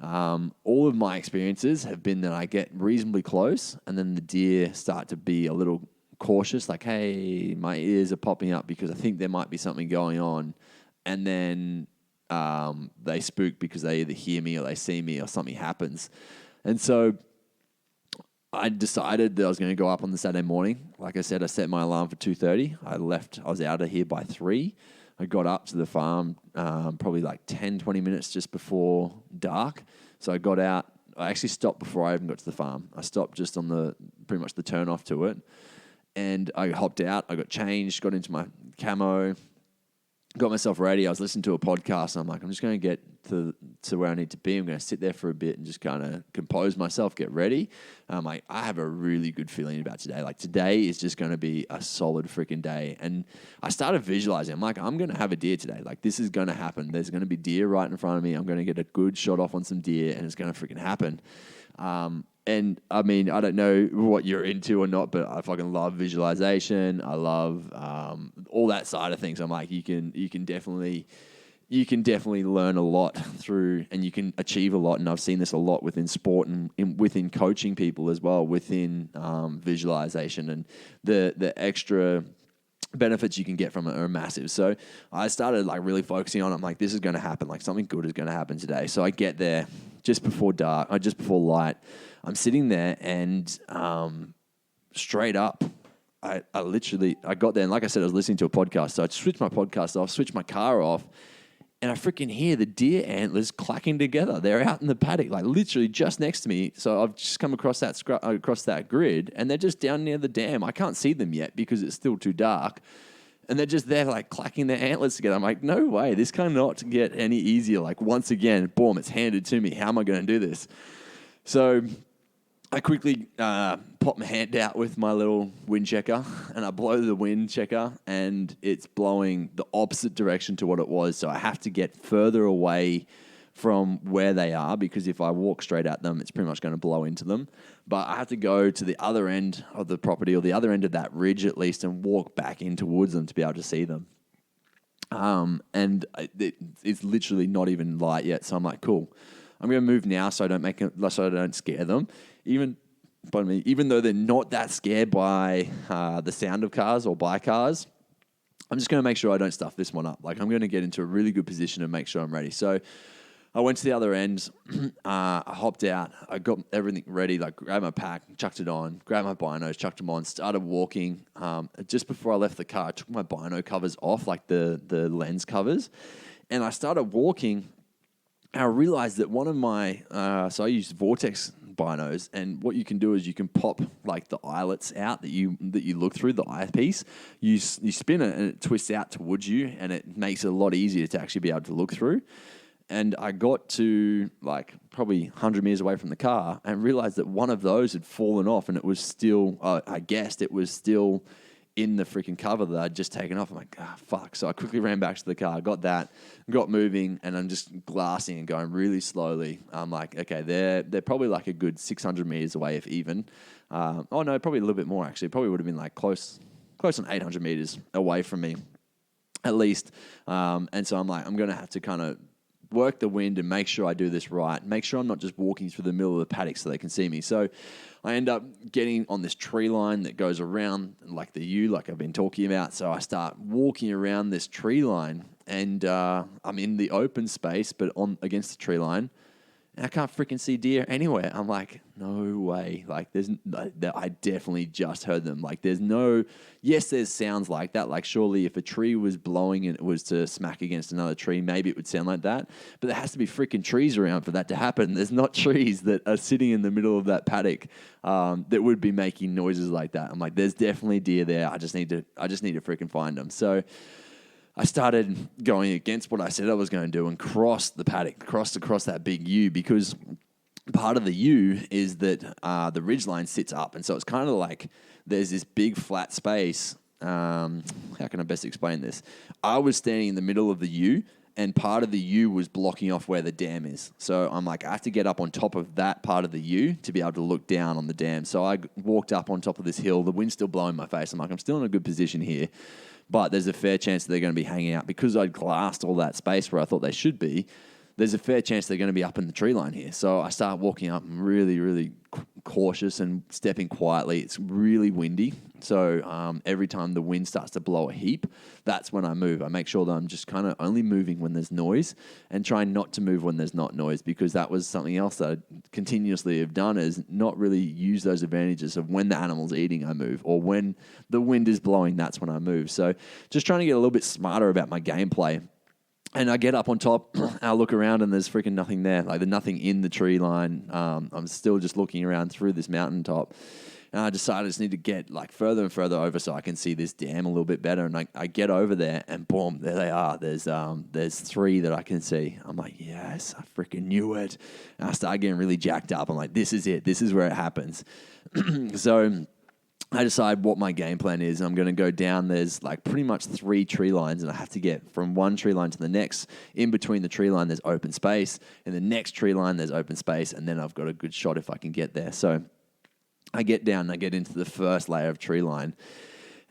All of my experiences have been that I get reasonably close and then the deer start to be a little cautious, like, hey, my ears are popping up because I think there might be something going on. And then they spook because they either hear me or they see me or something happens. And so I decided that I was going to go up on the Saturday morning. Like I said, I set my alarm for 2:30. I was out of here by 3. I got up to the farm probably like 10, 20 minutes just before dark. So I got out. I actually stopped before I even got to the farm. I stopped just on pretty much the turn off to it. And I hopped out. I got changed, got into my camo, got myself ready. I was listening to a podcast. And I'm like, I'm just going to get to where I need to be. I'm going to sit there for a bit and just kind of compose myself, get ready. I have a really good feeling about today. Like, today is just going to be a solid freaking day. And I started visualizing. I'm like, I'm going to have a deer today. Like, this is going to happen. There's going to be deer right in front of me. I'm going to get a good shot off on some deer, and it's going to freaking happen. And I mean, I don't know what you're into or not, but I fucking love visualization. I love all that side of things. I'm like, you can definitely learn a lot through, and you can achieve a lot. And I've seen this a lot within sport and within coaching people as well, within visualization, and the extra benefits you can get from it are massive. So I started like really focusing on it. I'm like, this is going to happen. Like, something good is going to happen today. So I get there just before light. I'm sitting there and straight up, I got there, and like I said, I was listening to a podcast. So I switched my podcast off, switched my car off, and I freaking hear the deer antlers clacking together. They're out in the paddock, like literally just next to me. So I've just come across that grid, and they're just down near the dam. I can't see them yet because it's still too dark. And they're just there, like, clacking their antlers together. I'm like, no way. This cannot get any easier. Like, once again, boom, it's handed to me. How am I going to do this? So I quickly pop my hand out with my little wind checker, and I blow the wind checker, and it's blowing the opposite direction to what it was. So I have to get further away from where they are, because if I walk straight at them, it's pretty much going to blow into them. But I have to go to the other end of the property, or the other end of that ridge at least, and walk back in towards them to be able to see them. It's literally not even light yet. So I'm like, cool. I'm going to move now so I don't scare them. Even though they're not that scared by the sound of cars or by cars, I'm just going to make sure I don't stuff this one up. Like, I'm going to get into a really good position and make sure I'm ready. So I went to the other end. I hopped out. I got everything ready, like grabbed my pack, chucked it on, grabbed my binos, chucked them on, started walking. Just before I left the car, I took my bino covers off, like the lens covers, and I started walking. And I realized that one of my, so I use Vortex binos, and what you can do is you can pop like the eyelets out that you look through, the eyepiece. You spin it and it twists out towards you, and it makes it a lot easier to actually be able to look through. And I got to like probably 100 meters away from the car and realized that one of those had fallen off, and it was still, I guessed it was still in the freaking cover that I'd just taken off. I'm like, fuck. So I quickly ran back to the car, got moving, and I'm just glassing and going really slowly. I'm like, okay, they're probably like a good 600 meters away, if even. Probably a little bit more actually. Probably would have been like close on 800 meters away from me, at least. And so I'm like, I'm going to have to kind of work the wind and make sure I do this right. Make sure I'm not just walking through the middle of the paddock so they can see me. So I end up getting on this tree line that goes around like the U, like I've been talking about. So I start walking around this tree line, and I'm in the open space, but against the tree line, and I can't freaking see deer anywhere. I'm like, no way. Like, I definitely just heard them. Like, there's sounds like that. Like, surely if a tree was blowing and it was to smack against another tree, maybe it would sound like that. But there has to be freaking trees around for that to happen. There's not trees that are sitting in the middle of that paddock that would be making noises like that. I'm like, there's definitely deer there. I just need to freaking find them. So I started going against what I said I was going to do and cross the paddock, crossed across that big U, because part of the U is that the ridgeline sits up. And so it's kind of like there's this big flat space. How can I best explain this? I was standing in the middle of the U, and part of the U was blocking off where the dam is. So I'm like, I have to get up on top of that part of the U to be able to look down on the dam. So I walked up on top of this hill. The wind's still blowing my face. I'm like, I'm still in a good position here, but there's a fair chance that they're going to be hanging out because I'd glassed all that space where I thought they should be. There's a fair chance they're going to be up in the tree line here. So I start walking up, really, really cautious and stepping quietly. It's really windy. So every time the wind starts to blow a heap, that's when I move. I make sure that I'm just kind of only moving when there's noise and trying not to move when there's not noise, because that was something else that I continuously have done, is not really use those advantages of when the animal's eating, I move, or when the wind is blowing, that's when I move. So just trying to get a little bit smarter about my gameplay. And I get up on top, I look around, and there's freaking nothing there. Like, there's nothing in the tree line. I'm still just looking around through this mountaintop. And I decided I just need to get like further and further over so I can see this dam a little bit better. And I get over there, and boom, there they are. There's 3 that I can see. I'm like, yes, I freaking knew it. And I start getting really jacked up. I'm like, this is it. This is where it happens. So I decide what my game plan is. I'm going to go down. There's like pretty much 3 tree lines, and I have to get from one tree line to the next. In between the tree line, there's open space. In the next tree line, there's open space, and then I've got a good shot if I can get there. So I get down and I get into the first layer of tree line,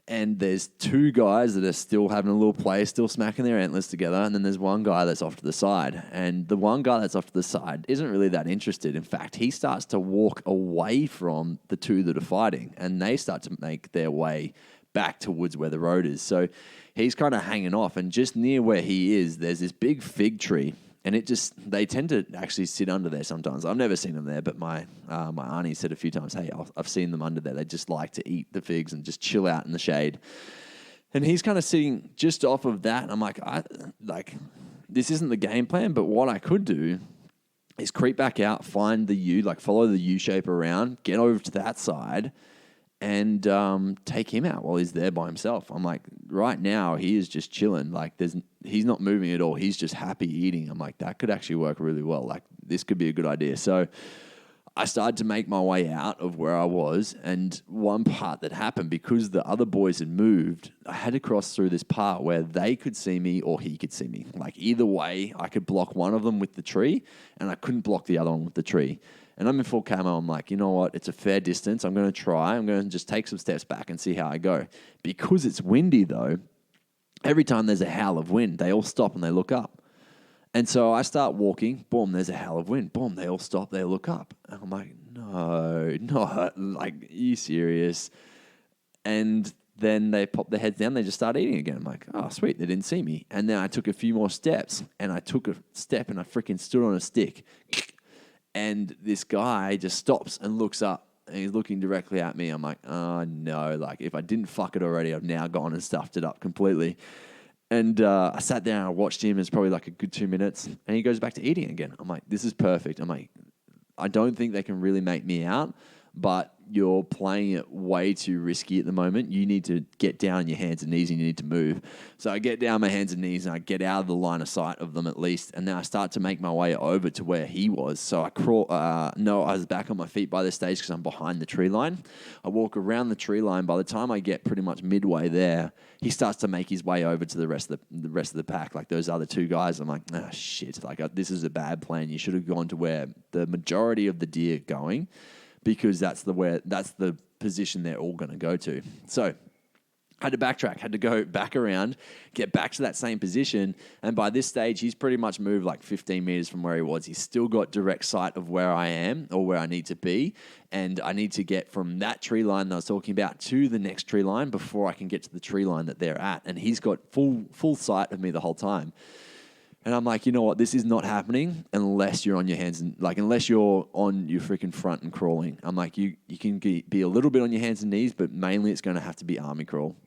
and there's 2 guys that are still having a little play, still smacking their antlers together, and then there's one guy that's off to the side. And the one guy that's off to the side isn't really that interested. In fact, he starts to walk away from the 2 that are fighting, and they start to make their way back towards where the road is. So he's kind of hanging off, and just near where he is, there's this big fig tree. And they tend to actually sit under there sometimes. I've never seen them there, but my auntie said a few times, hey, I've seen them under there. They just like to eat the figs and just chill out in the shade. And he's kind of sitting just off of that. And I'm like, this isn't the game plan, but what I could do is creep back out, find the U, like follow the U shape around, get over to that side, and take him out while he's there by himself. I'm like, right now, he is just chilling. Like, he's not moving at all. He's just happy eating. I'm like, that could actually work really well. Like, this could be a good idea. So I started to make my way out of where I was. And one part that happened, because the other boys had moved, I had to cross through this part where they could see me or he could see me. Like, either way, I could block one of them with the tree, and I couldn't block the other one with the tree. And I'm in full camo. I'm like, you know what? It's a fair distance. I'm going to try. I'm going to just take some steps back and see how I go. Because it's windy, though, every time there's a howl of wind, they all stop and they look up. And so I start walking. Boom, there's a howl of wind. Boom, they all stop. They look up. And I'm like, no. Like, are you serious? And then they pop their heads down. They just start eating again. I'm like, oh, sweet. They didn't see me. And then I took a few more steps. And I took a step and I freaking stood on a stick. And this guy just stops and looks up, and he's looking directly at me. I'm like, oh, no. Like, if I didn't fuck it already, I've now gone and stuffed it up completely. And I sat there and I watched him. It's probably like a good 2 minutes. And he goes back to eating again. I'm like, this is perfect. I'm like, I don't think they can really make me out, but you're playing it way too risky at the moment. You need to get down on your hands and knees, and you need to move. So I get down on my hands and knees, and I get out of the line of sight of them at least. And then I start to make my way over to where he was. So I crawl. I was back on my feet by this stage because I'm behind the tree line. I walk around the tree line. By the time I get pretty much midway there, he starts to make his way over to the rest of the pack, like those other 2 guys. I'm like, ah, shit. Like, this is a bad plan. You should have gone to where the majority of the deer are going, because that's the position they're all going to go to. So I had to backtrack, had to go back around, get back to that same position. And by this stage, he's pretty much moved like 15 meters from where he was. He's still got direct sight of where I am or where I need to be. And I need to get from that tree line that I was talking about to the next tree line before I can get to the tree line that they're at. And he's got full sight of me the whole time. And I'm like, you know what? This is not happening unless you're on your hands and unless you're on your freaking front and crawling. I'm like, you can be a little bit on your hands and knees, but mainly it's going to have to be army crawl.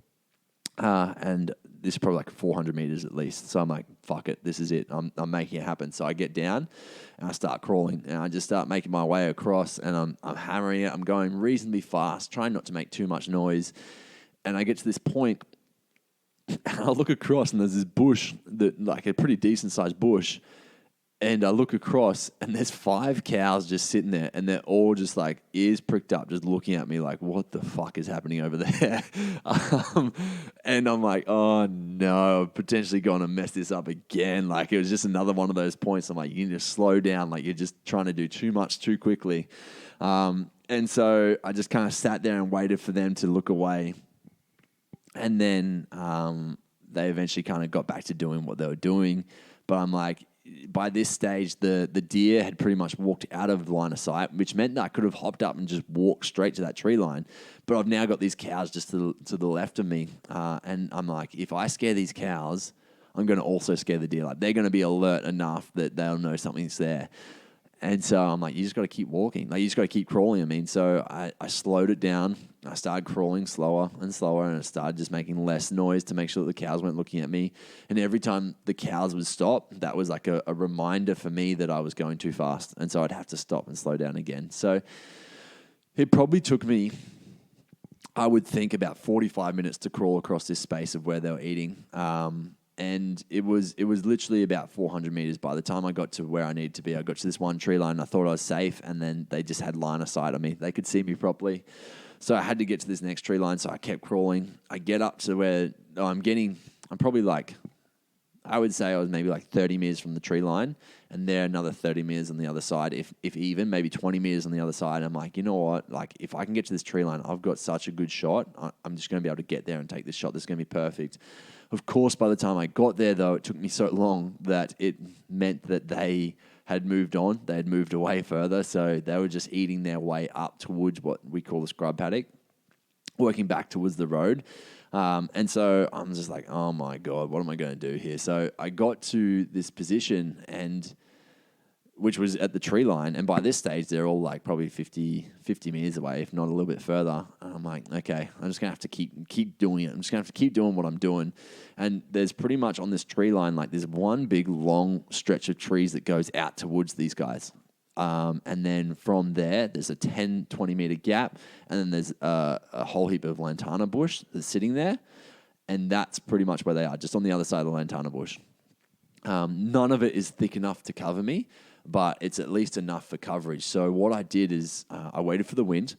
And this is probably like 400 meters at least. So I'm like, fuck it. This is it. I'm making it happen. So I get down and I start crawling, and I just start making my way across, and I'm hammering it. I'm going reasonably fast, trying not to make too much noise. And I get to this point, and I look across, and there's this bush, like a pretty decent sized bush, And I look across, and there's 5 cows just sitting there, and they're all just like ears pricked up, just looking at me like, what the fuck is happening over there? And I'm like, oh no, I'm potentially going to mess this up again. Like, it was just another one of those points. I'm like, you need to slow down. Like, you're just trying to do too much too quickly. And so I just kind of sat there and waited for them to look away. And then they eventually kind of got back to doing what they were doing. But I'm like, by this stage, the deer had pretty much walked out of the line of sight, which meant that I could have hopped up and just walked straight to that tree line. But I've now got these cows just to the left of me. And I'm like, if I scare these cows, I'm going to also scare the deer. Like, they're going to be alert enough that they'll know something's there. And so I'm like, you just got to keep walking. Like, you just got to keep crawling. I mean, so I slowed it down. I started crawling slower and slower, and I started just making less noise to make sure that the cows weren't looking at me. And every time the cows would stop, that was like a reminder for me that I was going too fast. And so I'd have to stop and slow down again. So it probably took me, I would think, about 45 minutes to crawl across this space of where they were eating. And it was literally about 400 meters by the time I got to where I needed to be. I got to this one tree line. I thought I was safe, and then they just had line of sight on me. They could see me properly. So I had to get to this next tree line, so I kept crawling. I get up to where I'm probably like, I would say I was maybe like 30 meters from the tree line, and they're another 30 meters on the other side, if even, maybe 20 meters on the other side. I'm like, you know what? Like, if I can get to this tree line, I've got such a good shot. I'm just going to be able to get there and take this shot. This is going to be perfect. Of course, by the time I got there, though, it took me so long that it meant that they had moved on. They had moved away further, so they were just eating their way up towards what we call the scrub paddock, working back towards the road. And so I'm just like, oh my God, what am I going to do here? So I got to this position, which was at the tree line. And by this stage, they're all like probably 50 meters away, if not a little bit further. And I'm like, okay, I'm just going to have to keep doing it. I'm just going to have to keep doing what I'm doing. And there's pretty much on this tree line, like there's one big long stretch of trees that goes out towards these guys. And then from there's a 10, 20 meter gap. And then there's a whole heap of lantana bush that's sitting there. And that's pretty much where they are, just on the other side of the lantana bush. None of it is thick enough to cover me, but it's at least enough for coverage. So what I did is I waited for the wind,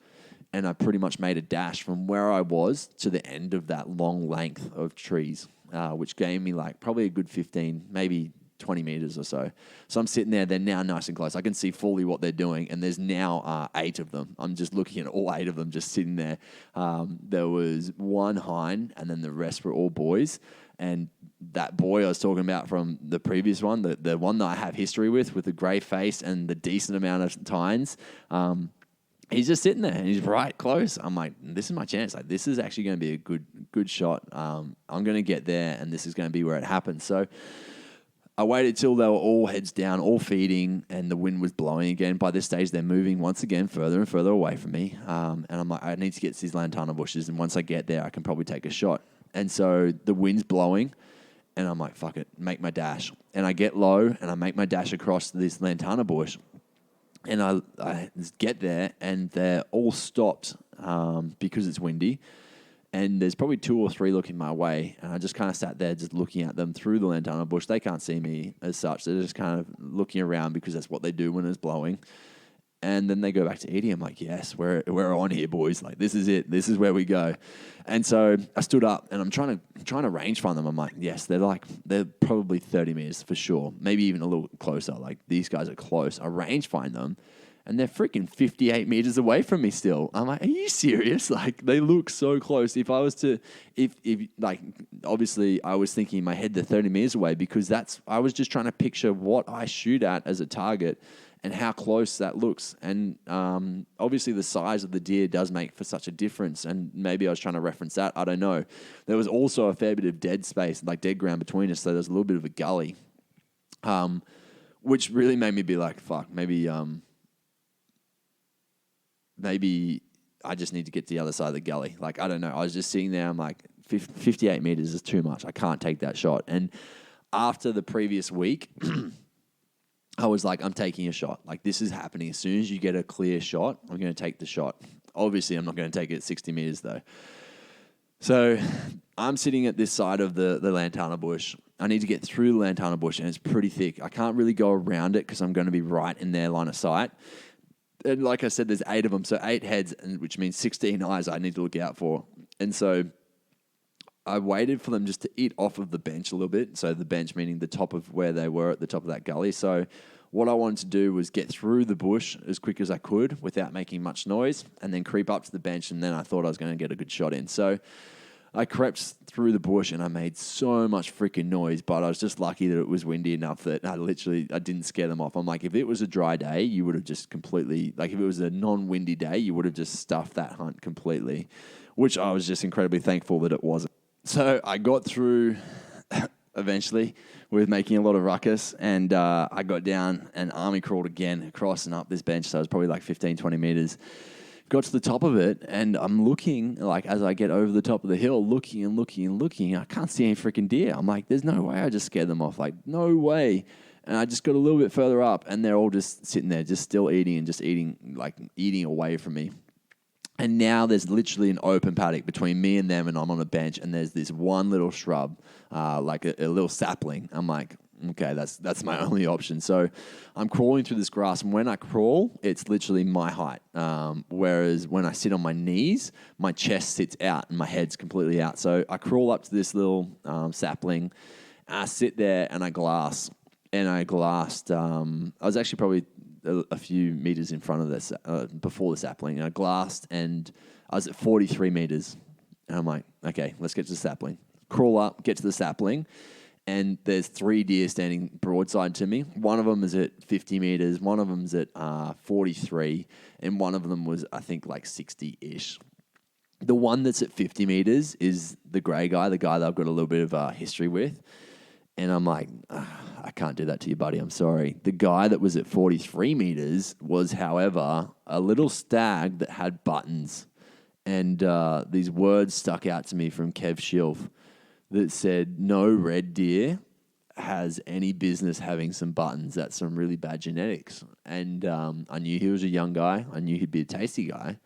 and I pretty much made a dash from where I was to the end of that long length of trees, which gave me like probably a good 15, maybe 20 meters or so. So I'm sitting there. They're now nice and close. I can see fully what they're doing, and there's now 8 of them. I'm just looking at all 8 of them just sitting there. There was one hind, and then the rest were all boys. And that boy I was talking about from the previous one, the one that I have history with the grey face and the decent amount of tines, he's just sitting there and he's right close. I'm like, this is my chance. Like, this is actually going to be a good shot. I'm going to get there, and this is going to be where it happens. So I waited till they were all heads down, all feeding, and the wind was blowing again. By this stage, they're moving once again further and further away from me. And I'm like, I need to get to these lantana bushes, and once I get there, I can probably take a shot. And so the wind's blowing, and I'm like, fuck it, make my dash. And I get low, and I make my dash across this lantana bush. And I get there, and they're all stopped because it's windy. And there's probably 2 or 3 looking my way. And I just kind of sat there just looking at them through the lantana bush. They can't see me as such. They're just kind of looking around because that's what they do when it's blowing. And then they go back to eating. I'm like, yes, we're on here, boys. Like, this is it. This is where we go. And so I stood up, and I'm trying to range find them. I'm like, yes, they're probably 30 meters for sure. Maybe even a little closer. Like, these guys are close. I range find them, and they're freaking 58 meters away from me still. I'm like, are you serious? Like, they look so close. If I was to, like, obviously I was thinking in my head they're 30 meters away, because I was just trying to picture what I shoot at as a target and how close that looks. And obviously the size of the deer does make for such a difference, and maybe I was trying to reference that. I don't know. There was also a fair bit of dead space, like dead ground between us, so there's a little bit of a gully, which really made me be like, fuck, maybe I just need to get to the other side of the gully. Like, I don't know. I was just sitting there. I'm like, 58 meters is too much. I can't take that shot. And after the previous week, I was like, I'm taking a shot. Like, this is happening. As soon as you get a clear shot, I'm going to take the shot. Obviously, I'm not going to take it at 60 meters, though. So I'm sitting at this side of the lantana bush, I need to get through the lantana bush, and it's pretty thick. I can't really go around it because I'm going to be right in their line of sight. And like I said, there's 8 of them, so 8 heads, which means 16 eyes I need to look out for. And so I waited for them just to eat off of the bench a little bit. So the bench meaning the top of where they were at the top of that gully. So what I wanted to do was get through the bush as quick as I could without making much noise, and then creep up to the bench, and then I thought I was going to get a good shot in. So I crept through the bush and I made so much freaking noise, but I was just lucky that it was windy enough that I didn't scare them off. I'm like, if it was a dry day, you would have just completely, like if it was a non-windy day, you would have just stuffed that hunt completely, which I was just incredibly thankful that it wasn't. So I got through eventually with making a lot of ruckus, and I got down and army crawled again across and up this bench. So it was probably like 15, 20 meters. Got to the top of it, and I'm looking, like, as I get over the top of the hill, looking and looking and looking. I can't see any freaking deer. I'm like, there's no way I just scared them off. Like, no way. And I just got a little bit further up, and they're all just sitting there, just still eating and just eating, like, eating away from me. And now there's literally an open paddock between me and them, and I'm on a bench, and there's this one little shrub, like a little sapling. I'm like, okay, that's my only option. So I'm crawling through this grass, and when I crawl, it's literally my height. Whereas when I sit on my knees, my chest sits out and my head's completely out. So I crawl up to this little sapling, and I sit there and I glass. And I glassed, I was actually probably a few meters in front of this, before the sapling. And I glassed, and I was at 43 meters. And I'm like, okay, let's get to the sapling. Crawl up, get to the sapling. And there's 3 deer standing broadside to me. One of them is at 50 meters, one of them's at 43, and one of them was, I think, like 60-ish. The one that's at 50 meters is the grey guy, the guy that I've got a little bit of history with. And I'm like, I can't do that to you, buddy. I'm sorry. The guy that was at 43 meters was, however, a little stag that had buttons. And these words stuck out to me from Kev Schilf that said, no red deer has any business having some buttons. That's some really bad genetics. And I knew he was a young guy. I knew he'd be a tasty guy.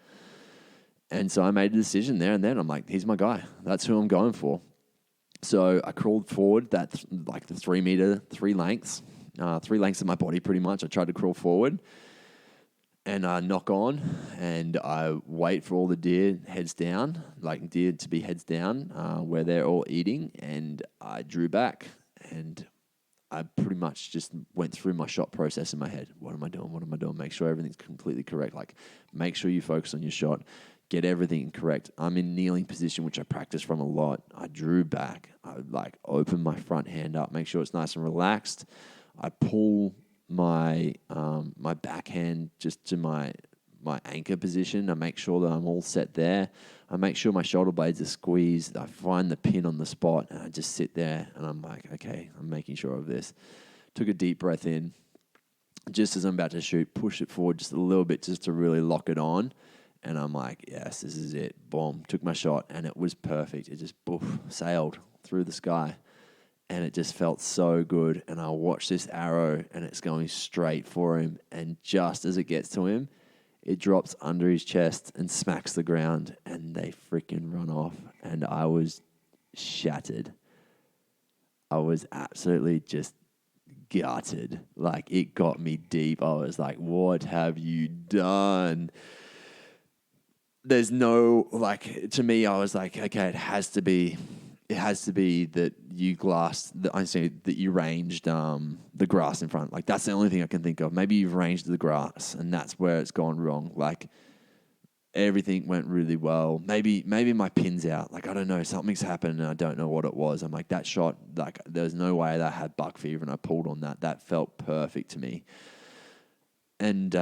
And so I made a decision there and then. I'm like, he's my guy. That's who I'm going for. So I crawled forward the 3 meter, 3 lengths of my body pretty much. I tried to crawl forward, and I knock on, and I wait for all the deer heads down, like deer to be heads down, where they're all eating, and I drew back, and I pretty much just went through my shot process in my head. What am I doing? What am I doing? Make sure everything's completely correct. Like, make sure you focus on your shot. Get everything correct. I'm in kneeling position, which I practice from a lot. I drew back. I open my front hand up, make sure it's nice and relaxed. I pull my my backhand just to my anchor position. I make sure that I'm all set there. I make sure my shoulder blades are squeezed. I find the pin on the spot, and I just sit there, and I'm like, okay, I'm making sure of this. Took a deep breath in. Just as I'm about to shoot, push it forward just a little bit just to really lock it on. And I'm like, yes, this is it. Boom. Took my shot, and it was perfect. It just sailed through the sky, and it just felt so good. And I watched this arrow, and it's going straight for him. And just as it gets to him, it drops under his chest and smacks the ground, and they freaking run off. And I was shattered. I was absolutely just gutted. Like, it got me deep. I was like, what have you done? There's no, like, to me, I was like, okay, it has to be that you that you ranged the grass in front. Like, that's the only thing I can think of. Maybe you've ranged the grass, and that's where it's gone wrong. Like, everything went really well. Maybe my pin's out. Like, I don't know, something's happened, and I don't know what it was. I'm like, that shot, like, there's no way that I had buck fever, and I pulled on that. That felt perfect to me. And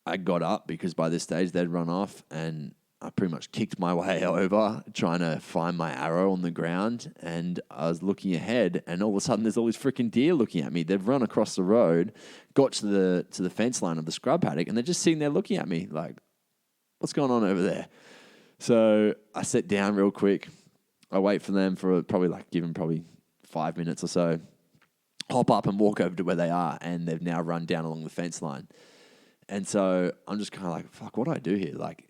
I got up because by this stage they'd run off, and I pretty much kicked my way over trying to find my arrow on the ground. And I was looking ahead, and all of a sudden there's all these freaking deer looking at me. They've run across the road, got to the fence line of the scrub paddock, and they're just sitting there looking at me like, what's going on over there? So I sit down real quick. I wait for them for give them 5 minutes or so. Hop up and walk over to where they are, and they've now run down along the fence line. And so I'm just kind of like, fuck, what do I do here? Like,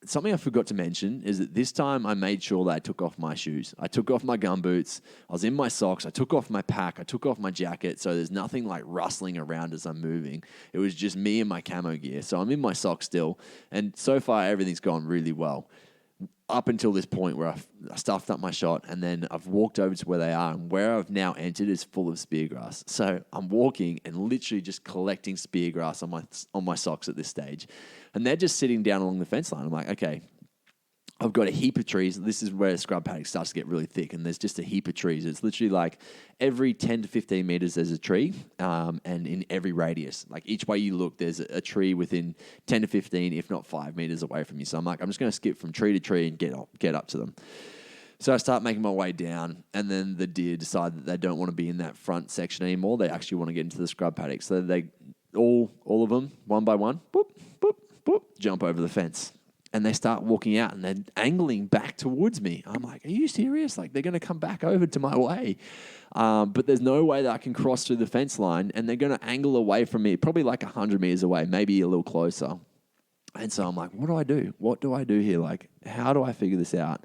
something I forgot to mention is that this time I made sure that I took off my shoes. I took off my gumboots. I was in my socks. I took off my pack. I took off my jacket. So there's nothing like rustling around as I'm moving. It was just me and my camo gear. So I'm in my socks still. And so far, everything's gone really well. Up until this point where I stuffed up my shot, and then I've walked over to where they are, and where I've now entered is full of spear grass. So I'm walking and literally just collecting spear grass on my socks at this stage. And they're just sitting down along the fence line. I'm like, okay, I've got a heap of trees. This is where the scrub paddock starts to get really thick, and there's just a heap of trees. It's literally like every 10 to 15 meters there's a tree, and in every radius. Like each way you look, there's a tree within 10 to 15, if not 5 meters away from you. So I'm like, I'm just going to skip from tree to tree and get up to them. So I start making my way down, and then the deer decide that they don't want to be in that front section anymore. They actually want to get into the scrub paddock. So they all of them, one by one, boop, boop, boop, jump over the fence. And they start walking out, and they're angling back towards me. I'm like, are you serious? Like, they're going to come back over to my way. But there's no way that I can cross through the fence line, and they're going to angle away from me, probably like 100 meters away, maybe a little closer. And so I'm like, what do I do? What do I do here? Like, how do I figure this out?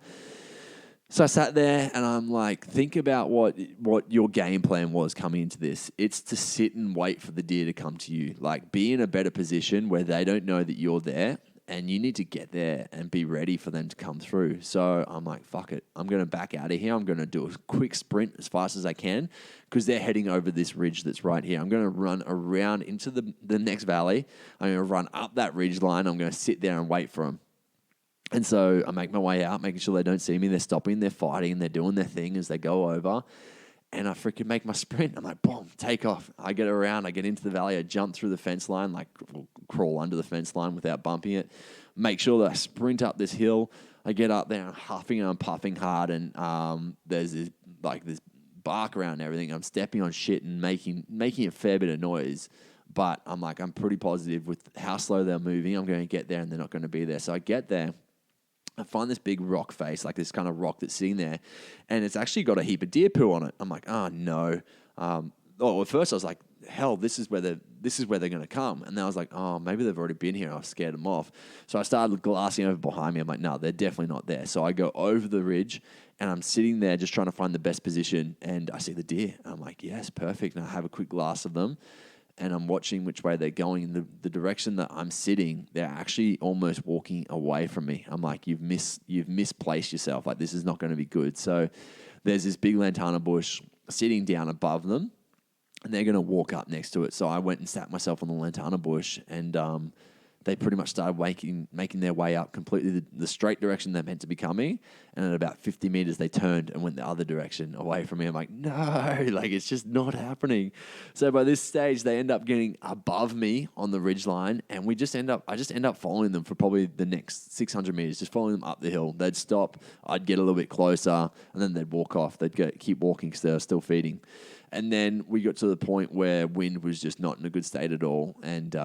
So I sat there, and I'm like, think about what your game plan was coming into this. It's to sit and wait for the deer to come to you. Like, be in a better position where they don't know that you're there, and you need to get there and be ready for them to come through. So I'm like, fuck it. I'm going to back out of here. I'm going to do a quick sprint as fast as I can because they're heading over this ridge that's right here. I'm going to run around into the next valley. I'm going to run up that ridge line. I'm going to sit there and wait for them. And so I make my way out, making sure they don't see me. They're stopping, they're fighting, they're doing their thing as they go over. And I freaking make my sprint. I'm like, boom, take off. I get around, I get into the valley, I jump through the fence line, like crawl under the fence line without bumping it. Make sure that I sprint up this hill. I get up there, I'm huffing and I'm puffing hard, and there's this bark around and everything. I'm stepping on shit and making a fair bit of noise. But I'm like, I'm pretty positive with how slow they're moving. I'm going to get there and they're not going to be there. So I get there. I find this big rock face, like this kind of rock that's sitting there, and it's actually got a heap of deer poo on it. I'm like, oh no. At first I was like, hell, this is where they're going to come. And then I was like, oh, maybe they've already been here. I scared them off. So I started glassing over behind me. I'm like, no, they're definitely not there. So I go over the ridge, and I'm sitting there just trying to find the best position, and I see the deer. I'm like, yes, perfect. And I have a quick glass of them. And I'm watching which way they're going. In the direction that I'm sitting, they're actually almost walking away from me. I'm like, you've misplaced yourself. Like, this is not going to be good. So there's this big lantana bush sitting down above them, and they're going to walk up next to it. So I went and sat myself on the lantana bush, and they pretty much started making their way up completely the straight direction they're meant to be coming. And at about 50 meters, they turned and went the other direction away from me. I'm like, no, like it's just not happening. So by this stage, they end up getting above me on the ridge line, and I just end up following them for probably the next 600 meters, just following them up the hill. They'd stop, I'd get a little bit closer, and then they'd walk off. They'd keep walking because they were still feeding. And then we got to the point where wind was just not in a good state at all, and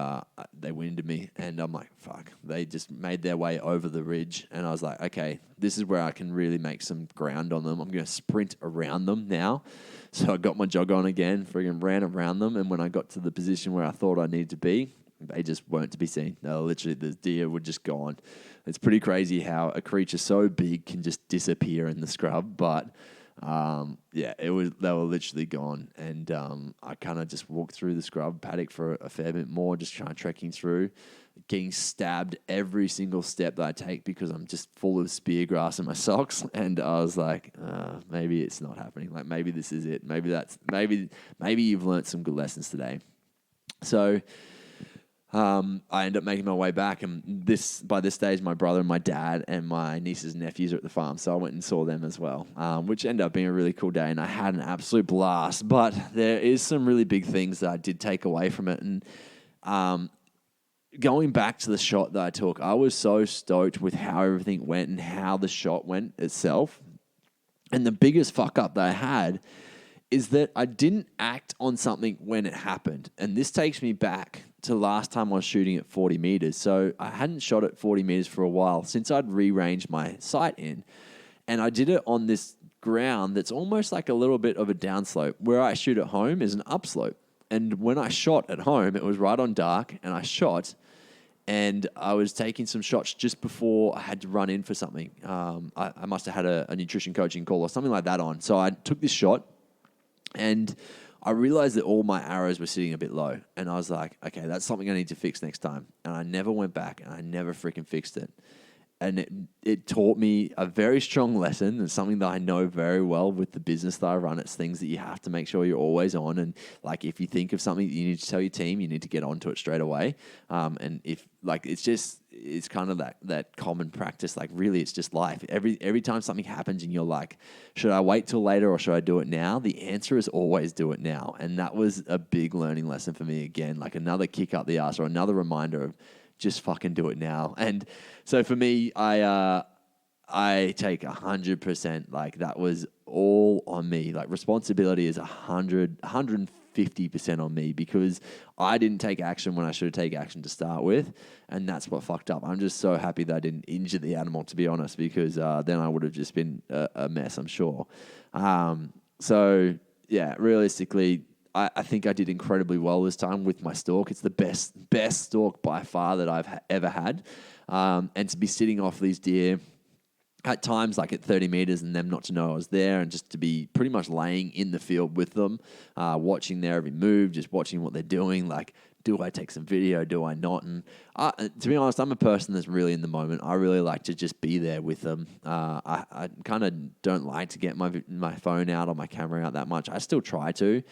they winded me, and I'm like, fuck. They just made their way over the ridge, and I was like, okay, this is where I can really make some ground on them. I'm going to sprint around them now. So I got my jog on again, friggin' ran around them, and when I got to the position where I thought I needed to be, they just weren't to be seen. They were literally, the deer were just gone. It's pretty crazy how a creature so big can just disappear in the scrub, but... they were literally gone, and I kind of just walked through the scrub paddock for a fair bit more, just trekking through, getting stabbed every single step that I take because I'm just full of spear grass in my socks, and I was like, maybe it's not happening. Like maybe this is it. Maybe you've learnt some good lessons today. So. I ended up making my way back, and by this stage, my brother and my dad and my nieces and nephews are at the farm, so I went and saw them as well, which ended up being a really cool day, and I had an absolute blast. But there is some really big things that I did take away from it, and going back to the shot that I took, I was so stoked with how everything went and how the shot went itself. And the biggest fuck up that I had is that I didn't act on something when it happened, and this takes me back to last time I was shooting at 40 meters. So I hadn't shot at 40 meters for a while since I'd rearranged my sight in. And I did it on this ground that's almost like a little bit of a downslope. Where I shoot at home is an upslope. And when I shot at home, it was right on dark, and I shot, And I was taking some shots just before I had to run in for something. I must have had a nutrition coaching call or something like that on. So I took this shot, and I realized that all my arrows were sitting a bit low. And I was like, okay, that's something I need to fix next time. And I never went back, and I never freaking fixed it. And it taught me a very strong lesson, and something that I know very well with the business that I run. It's things that you have to make sure you're always on. And like, if you think of something that you need to tell your team, you need to get onto it straight away. And if like, it's kind of that common practice. Like, really, it's just life. Every time something happens and you're like, should I wait till later or should I do it now? The answer is always do it now. And that was a big learning lesson for me. Again, like another kick up the ass or another reminder of, just fucking do it now. And so for me, I take 100%, like that was all on me. Like responsibility is 150% on me, because I didn't take action when I should have taken action to start with. And that's what fucked up. I'm just so happy that I didn't injure the animal, to be honest, because then I would have just been a mess, I'm sure. So yeah, realistically, I think I did incredibly well this time with my stalk. It's the best stalk by far that I've ever had. And to be sitting off these deer at times, like at 30 meters, and them not to know I was there, and just to be pretty much laying in the field with them, watching their every move, just watching what they're doing. Like, do I take some video? Do I not? And to be honest, I'm a person that's really in the moment. I really like to just be there with them. I kind of don't like to get my phone out or my camera out that much. I still try to.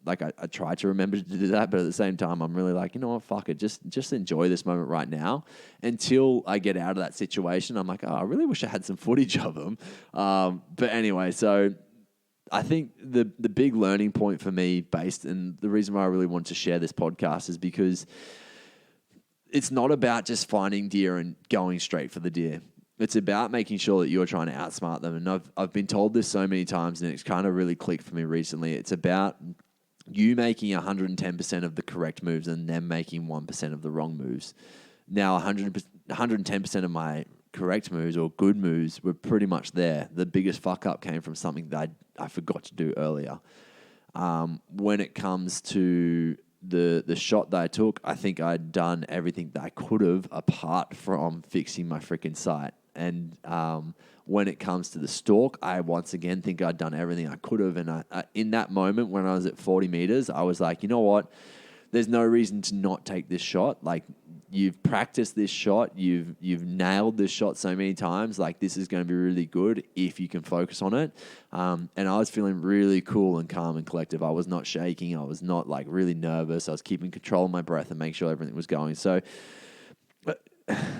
Like I try to remember to do that, but at the same time, I'm really like, you know what, fuck it. Just enjoy this moment right now until I get out of that situation. I'm like, oh, I really wish I had some footage of them. But anyway, so I think the big learning point for me and the reason why I really want to share this podcast is because it's not about just finding deer and going straight for the deer. It's about making sure that you're trying to outsmart them. And I've been told this so many times, and it's kind of really clicked for me recently. It's about you making 110% of the correct moves and them making 1% of the wrong moves. Now, 110% of my correct moves or good moves were pretty much there. The biggest fuck up came from something that I forgot to do earlier. When it comes to the shot that I took, I think I'd done everything that I could have apart from fixing my freaking sight. And when it comes to the stalk, I once again think I'd done everything I could have. And in that moment when I was at 40 meters, I was like, you know what? There's no reason to not take this shot. Like, you've practiced this shot. You've nailed this shot so many times. Like, this is going to be really good if you can focus on it. And I was feeling really cool and calm and collective. I was not shaking. I was not like really nervous. I was keeping control of my breath and make sure everything was going. So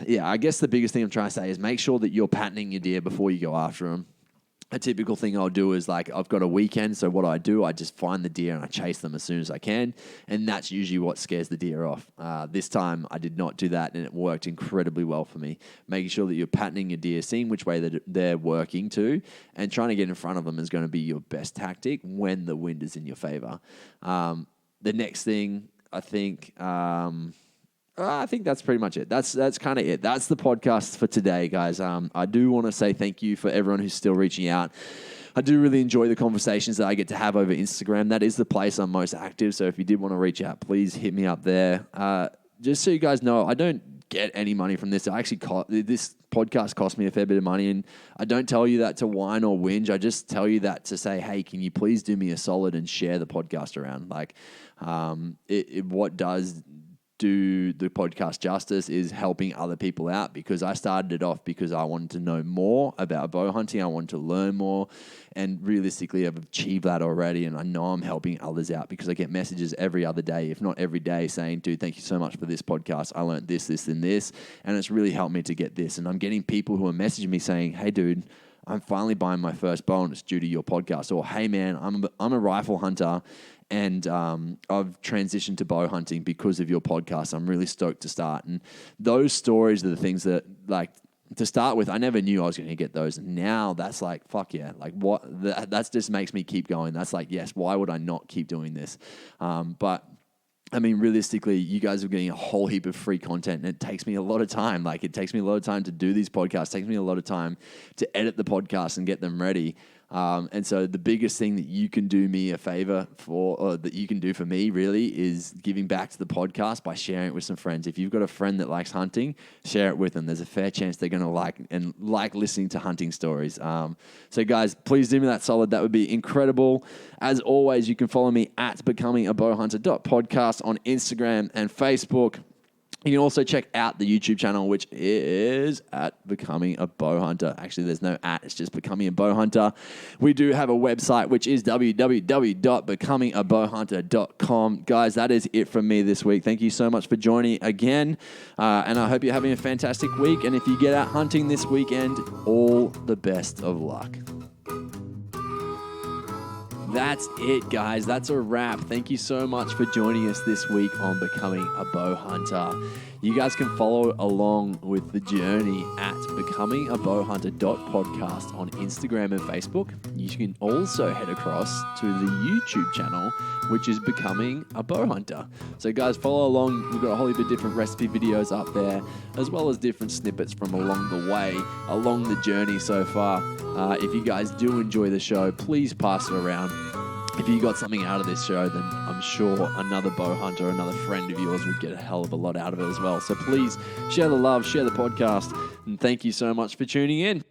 yeah, I guess the biggest thing I'm trying to say is make sure that you're patterning your deer before you go after them. A typical thing I'll do is, like, I've got a weekend, so what I do, I just find the deer and I chase them as soon as I can, and that's usually what scares the deer off. This time, I did not do that, and it worked incredibly well for me. Making sure that you're patterning your deer, seeing which way that they're working to, and trying to get in front of them is going to be your best tactic when the wind is in your favor. The next thing, I think that's pretty much it. That's kind of it. That's the podcast for today, guys. I do want to say thank you for everyone who's still reaching out. I do really enjoy the conversations that I get to have over Instagram. That is the place I'm most active. So if you did want to reach out, please hit me up there. Just so you guys know, I don't get any money from this. This podcast cost me a fair bit of money, and I don't tell you that to whine or whinge. I just tell you that to say, hey, can you please do me a solid and share the podcast around? Like, what does do the podcast justice is helping other people out, because I started it off because I wanted to know more about bow hunting. I wanted to learn more, and realistically I've achieved that already, and I know I'm helping others out because I get messages every other day, if not every day, saying, dude, thank you so much for this podcast. I learned this, and this, and it's really helped me to get this. And I'm getting people who are messaging me saying, hey dude, I'm finally buying my first bow and it's due to your podcast. Or, hey man, I'm a rifle hunter and I've transitioned to bow hunting because of your podcast. I'm really stoked to start. And those stories are the things that, like, to start with, I never knew I was going to get those. And now that's like, fuck yeah. Like, what? That just makes me keep going. That's like, yes, why would I not keep doing this? But I mean, realistically, you guys are getting a whole heap of free content, and it takes me a lot of time. Like, it takes me a lot of time to do these podcasts. It takes me a lot of time to edit the podcasts and get them ready. And so the biggest thing that you can do me a favor for, or that you can do for me really, is giving back to the podcast by sharing it with some friends. If you've got a friend that likes hunting, share it with them. There's a fair chance they're going to like listening to hunting stories. So guys, please do me that solid. That would be incredible. As always, you can follow me at becomingabowhunter.podcast on Instagram and Facebook. You can also check out the YouTube channel, which is at Becoming a Bowhunter. Actually, there's no at, it's just Becoming a Bowhunter. We do have a website, which is www.becomingabowhunter.com. Guys, that is it from me this week. Thank you so much for joining again, and I hope you're having a fantastic week. And if you get out hunting this weekend, all the best of luck. That's it, guys. That's a wrap. Thank you so much for joining us this week on Becoming a Bowhunter. You guys can follow along with the journey at becomingabowhunter.podcast on Instagram and Facebook. You can also head across to the YouTube channel, which is Becoming a Bowhunter. So guys, follow along. We've got a whole heap of different recipe videos up there, as well as different snippets from along the way, along the journey so far. If you guys do enjoy the show, please pass it around. If you got something out of this show, then I'm sure another bow hunter, another friend of yours would get a hell of a lot out of it as well. So please share the love, share the podcast, and thank you so much for tuning in.